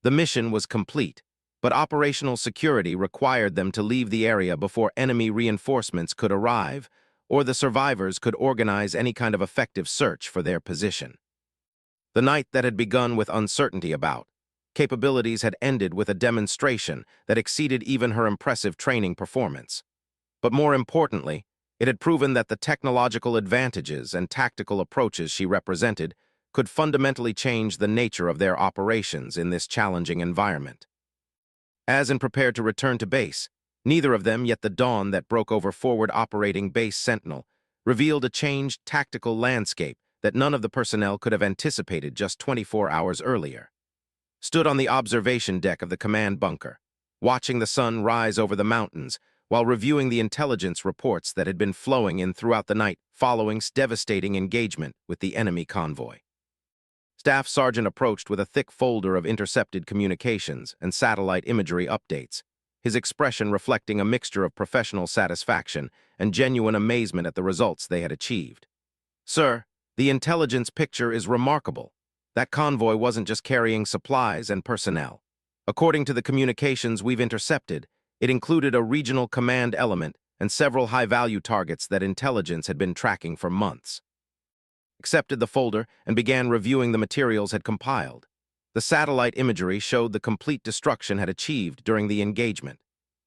S1: The mission was complete, but operational security required them to leave the area before enemy reinforcements could arrive, or the survivors could organize any kind of effective search for their position. The night that had begun with uncertainty about capabilities had ended with a demonstration that exceeded even her impressive training performance. But more importantly, it had proven that the technological advantages and tactical approaches she represented could fundamentally change the nature of their operations in this challenging environment. As and prepared to return to base, neither of them, yet the dawn that broke over forward operating base Sentinel, revealed a changed tactical landscape that none of the personnel could have anticipated just 24 hours earlier. Stood on the observation deck of the command bunker, watching the sun rise over the mountains while reviewing the intelligence reports that had been flowing in throughout the night following devastating engagement with the enemy convoy. Staff Sergeant approached with a thick folder of intercepted communications and satellite imagery updates, his expression reflecting a mixture of professional satisfaction and genuine amazement at the results they had achieved. "Sir, the intelligence picture is remarkable. That convoy wasn't just carrying supplies and personnel. According to the communications we've intercepted, it included a regional command element and several high-value targets that intelligence had been tracking for months." Accepted the folder and began reviewing the materials had compiled. The satellite imagery showed the complete destruction had achieved during the engagement.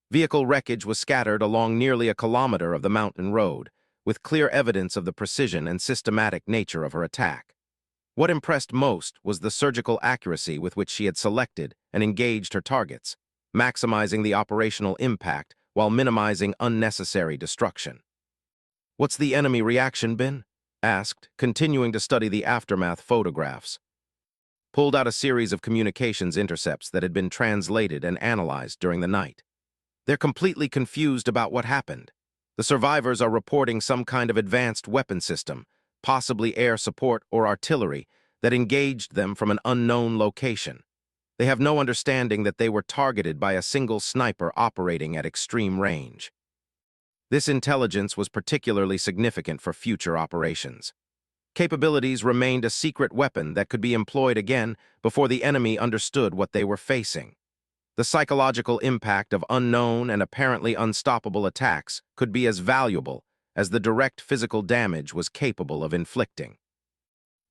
S1: Vehicle wreckage was scattered along nearly a kilometer of the mountain road, with clear evidence of the precision and systematic nature of her attack. What impressed most was the surgical accuracy with which she had selected and engaged her targets, maximizing the operational impact while minimizing unnecessary destruction. "What's the enemy reaction been?" asked, continuing to study the aftermath photographs. Pulled out a series of communications intercepts that had been translated and analyzed during the night. "They're completely confused about what happened. The survivors are reporting some kind of advanced weapon system, possibly air support or artillery, that engaged them from an unknown location. They have no understanding that they were targeted by a single sniper operating at extreme range." This intelligence was particularly significant for future operations. Capabilities remained a secret weapon that could be employed again before the enemy understood what they were facing. The psychological impact of unknown and apparently unstoppable attacks could be as valuable as the direct physical damage was capable of inflicting.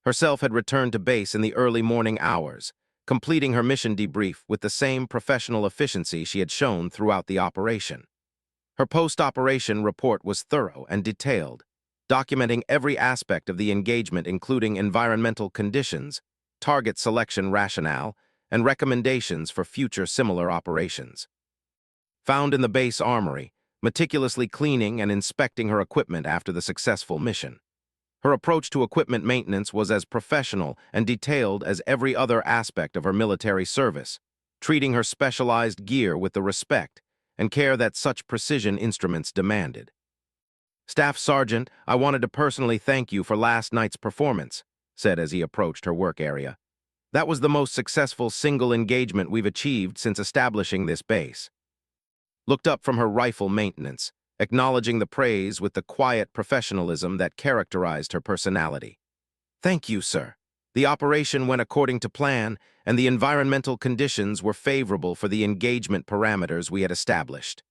S1: Herself had returned to base in the early morning hours, completing her mission debrief with the same professional efficiency she had shown throughout the operation. Her post-operation report was thorough and detailed, documenting every aspect of the engagement including environmental conditions, target selection rationale, and recommendations for future similar operations. Found in the base armory, meticulously cleaning and inspecting her equipment after the successful mission. Her approach to equipment maintenance was as professional and detailed as every other aspect of her military service, treating her specialized gear with the respect and care that such precision instruments demanded. "Staff Sergeant, I wanted to personally thank you for last night's performance," said as he approached her work area. "That was the most successful single engagement we've achieved since establishing this base." Looked up from her rifle maintenance, acknowledging the praise with the quiet professionalism that characterized her personality. "Thank you, sir. The operation went according to plan, and the environmental conditions were favorable for the engagement parameters we had established."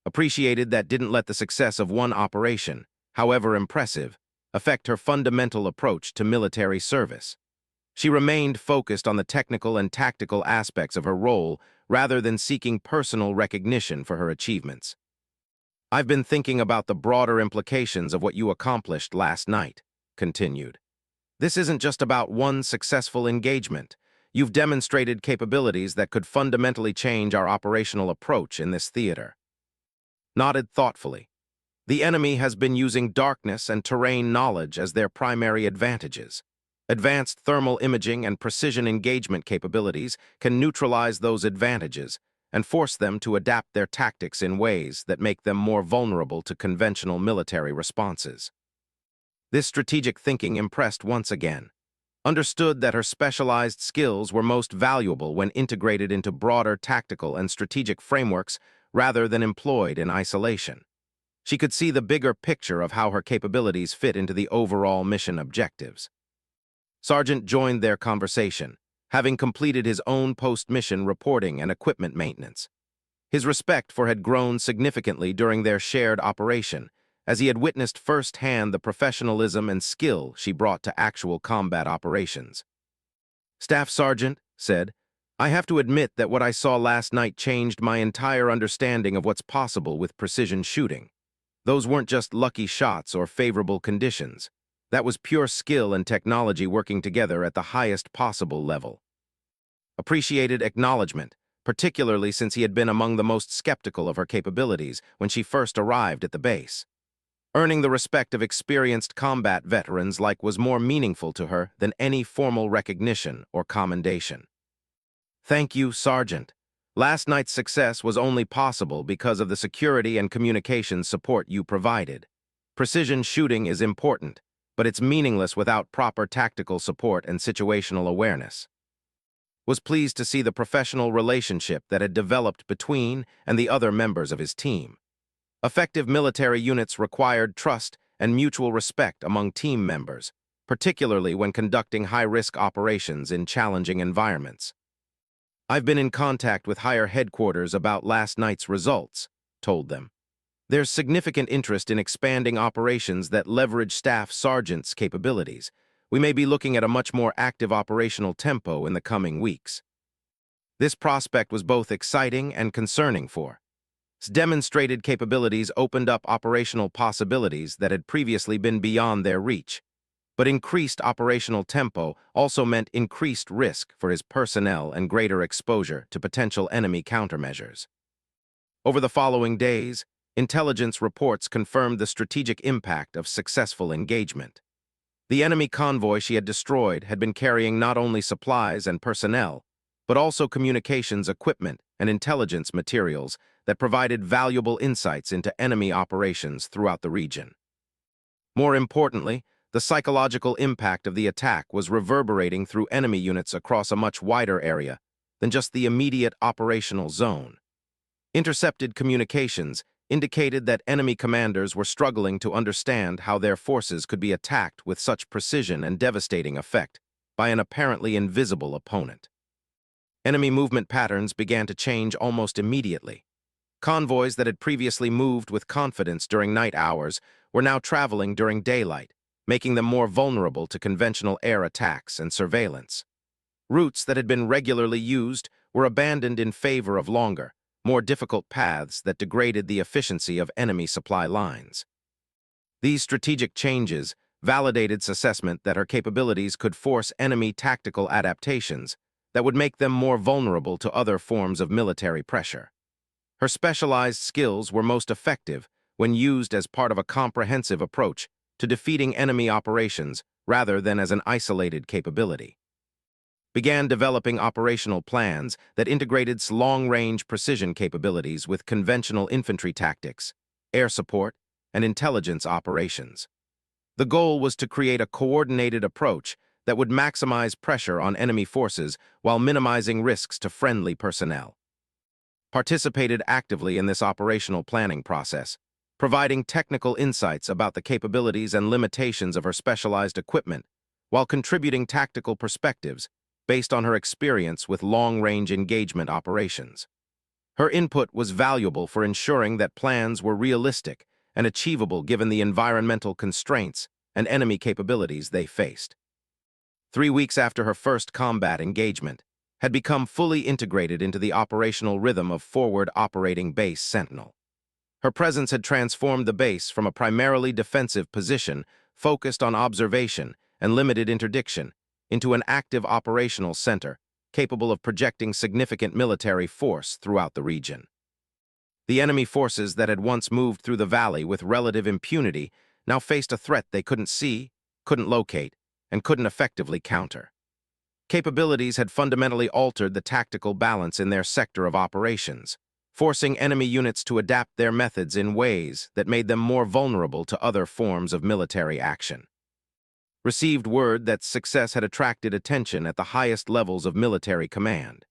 S1: Appreciated that didn't let the success of one operation, however impressive, affect her fundamental approach to military service. She remained focused on the technical and tactical aspects of her role rather than seeking personal recognition for her achievements. "I've been thinking about the broader implications of what you accomplished last night," continued. "This isn't just about one successful engagement. You've demonstrated capabilities that could fundamentally change our operational approach in this theater." Nodded thoughtfully. "The enemy has been using darkness and terrain knowledge as their primary advantages. Advanced thermal imaging and precision engagement capabilities can neutralize those advantages and force them to adapt their tactics in ways that make them more vulnerable to conventional military responses." This strategic thinking impressed once again. Understood that her specialized skills were most valuable when integrated into broader tactical and strategic frameworks rather than employed in isolation. She could see the bigger picture of how her capabilities fit into the overall mission objectives. Sergeant joined their conversation, having completed his own post-mission reporting and equipment maintenance. His respect for her had grown significantly during their shared operation, as he had witnessed firsthand the professionalism and skill she brought to actual combat operations. "Staff Sergeant," said, "I have to admit that what I saw last night changed my entire understanding of what's possible with precision shooting. Those weren't just lucky shots or favorable conditions. That was pure skill and technology working together at the highest possible level. Appreciated acknowledgement, particularly since he had been among the most skeptical of her capabilities when she first arrived at the base. Earning the respect of experienced combat veterans was more meaningful to her than any formal recognition or commendation. Thank you, Sergeant. Last night's success was only possible because of the security and communications support you provided. Precision shooting is important, but it's meaningless without proper tactical support and situational awareness. Was pleased to see the professional relationship that had developed between and the other members of his team. Effective military units required trust and mutual respect among team members, particularly when conducting high-risk operations in challenging environments. I've been in contact with higher headquarters about last night's results, told them. There's significant interest in expanding operations that leverage Staff Sergeant's capabilities. We may be looking at a much more active operational tempo in the coming weeks. This prospect was both exciting and concerning for. Its demonstrated capabilities opened up operational possibilities that had previously been beyond their reach. But increased operational tempo also meant increased risk for his personnel and greater exposure to potential enemy countermeasures. Over the following days, intelligence reports confirmed the strategic impact of successful engagement. The enemy convoy she had destroyed had been carrying not only supplies and personnel, but also communications equipment and intelligence materials that provided valuable insights into enemy operations throughout the region. More importantly, the psychological impact of the attack was reverberating through enemy units across a much wider area than just the immediate operational zone. Intercepted communications indicated that enemy commanders were struggling to understand how their forces could be attacked with such precision and devastating effect by an apparently invisible opponent. Enemy movement patterns began to change almost immediately. Convoys that had previously moved with confidence during night hours were now traveling during daylight, making them more vulnerable to conventional air attacks and surveillance. Routes that had been regularly used were abandoned in favor of longer, more difficult paths that degraded the efficiency of enemy supply lines. These strategic changes validated T's assessment that her capabilities could force enemy tactical adaptations that would make them more vulnerable to other forms of military pressure. Her specialized skills were most effective when used as part of a comprehensive approach to defeating enemy operations rather than as an isolated capability. Began developing operational plans that integrated T's long-range precision capabilities with conventional infantry tactics, air support, and intelligence operations. The goal was to create a coordinated approach that would maximize pressure on enemy forces while minimizing risks to friendly personnel. Participated actively in this operational planning process, providing technical insights about the capabilities and limitations of her specialized equipment, while contributing tactical perspectives based on her experience with long-range engagement operations. Her input was valuable for ensuring that plans were realistic and achievable given the environmental constraints and enemy capabilities they faced. 3 weeks after her first combat engagement, had become fully integrated into the operational rhythm of forward operating Base Sentinel. Her presence had transformed the base from a primarily defensive position focused on observation and limited interdiction into an active operational center capable of projecting significant military force throughout the region. The enemy forces that had once moved through the valley with relative impunity now faced a threat they couldn't see, couldn't locate, and couldn't effectively counter. Capabilities had fundamentally altered the tactical balance in their sector of operations, forcing enemy units to adapt their methods in ways that made them more vulnerable to other forms of military action. Received word that success had attracted attention at the highest levels of military command.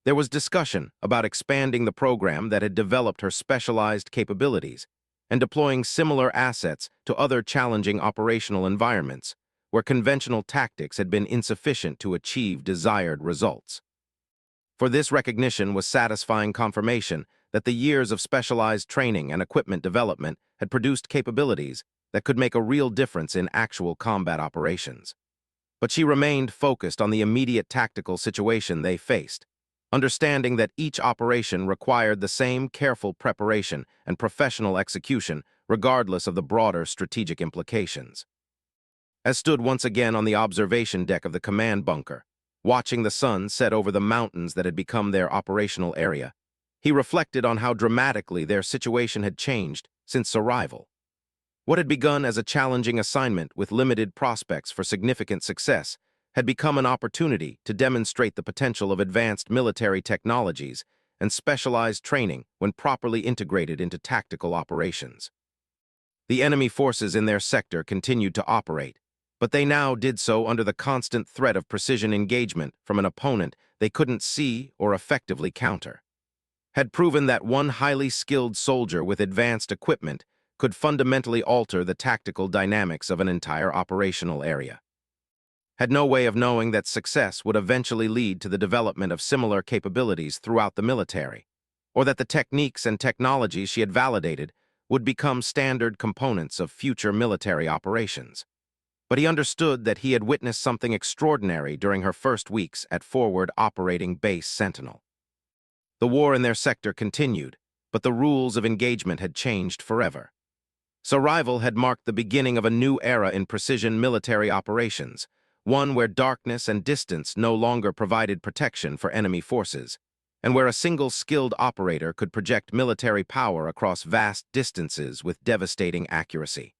S1: There was discussion about expanding the program that had developed her specialized capabilities and deploying similar assets to other challenging operational environments where conventional tactics had been insufficient to achieve desired results. For this recognition was satisfying confirmation that the years of specialized training and equipment development had produced capabilities that could make a real difference in actual combat operations. But she remained focused on the immediate tactical situation they faced, understanding that each operation required the same careful preparation and professional execution regardless of the broader strategic implications. as stood once again on the observation deck of the command bunker, watching the sun set over the mountains that had become their operational area. He reflected on how dramatically their situation had changed since arrival. What had begun as a challenging assignment with limited prospects for significant success had become an opportunity to demonstrate the potential of advanced military technologies and specialized training when properly integrated into tactical operations. The enemy forces in their sector continued to operate, but they now did so under the constant threat of precision engagement from an opponent they couldn't see or effectively counter. Had proven that one highly skilled soldier with advanced equipment could fundamentally alter the tactical dynamics of an entire operational area. Had no way of knowing that success would eventually lead to the development of similar capabilities throughout the military, or that the techniques and technologies she had validated would become standard components of future military operations. But he understood that he had witnessed something extraordinary during her first weeks at Forward Operating Base Sentinel. The war in their sector continued, but the rules of engagement had changed forever. Arrival had marked the beginning of a new era in precision military operations, one where darkness and distance no longer provided protection for enemy forces, and where a single skilled operator could project military power across vast distances with devastating accuracy.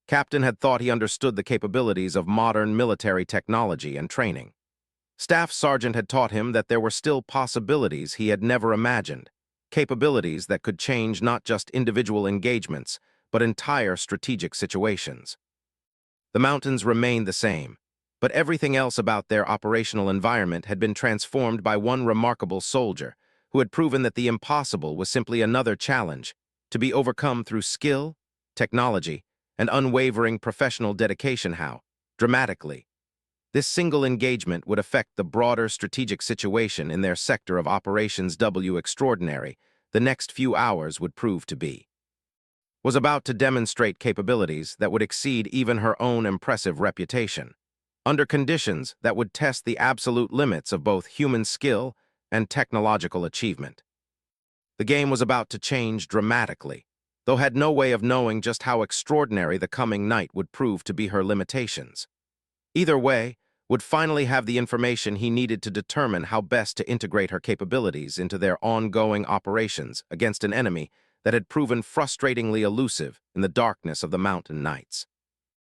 S1: Captain had thought he understood the capabilities of modern military technology and training. Staff Sergeant had taught him that there were still possibilities he had never imagined, capabilities that could change not just individual engagements, but entire strategic situations. The mountains remained the same, but everything else about their operational environment had been transformed by one remarkable soldier who had proven that the impossible was simply another challenge, to be overcome through skill, technology, and unwavering professional dedication. How, dramatically, this single engagement would affect the broader strategic situation in their sector of operations. Extraordinary the next few hours would prove to be. Was about to demonstrate capabilities that would exceed even her own impressive reputation, under conditions that would test the absolute limits of both human skill and technological achievement. The game was about to change dramatically, though had no way of knowing just how extraordinary the coming night would prove to be her limitations. Either way, would finally have the information he needed to determine how best to integrate her capabilities into their ongoing operations against an enemy that had proven frustratingly elusive in the darkness of the mountain nights.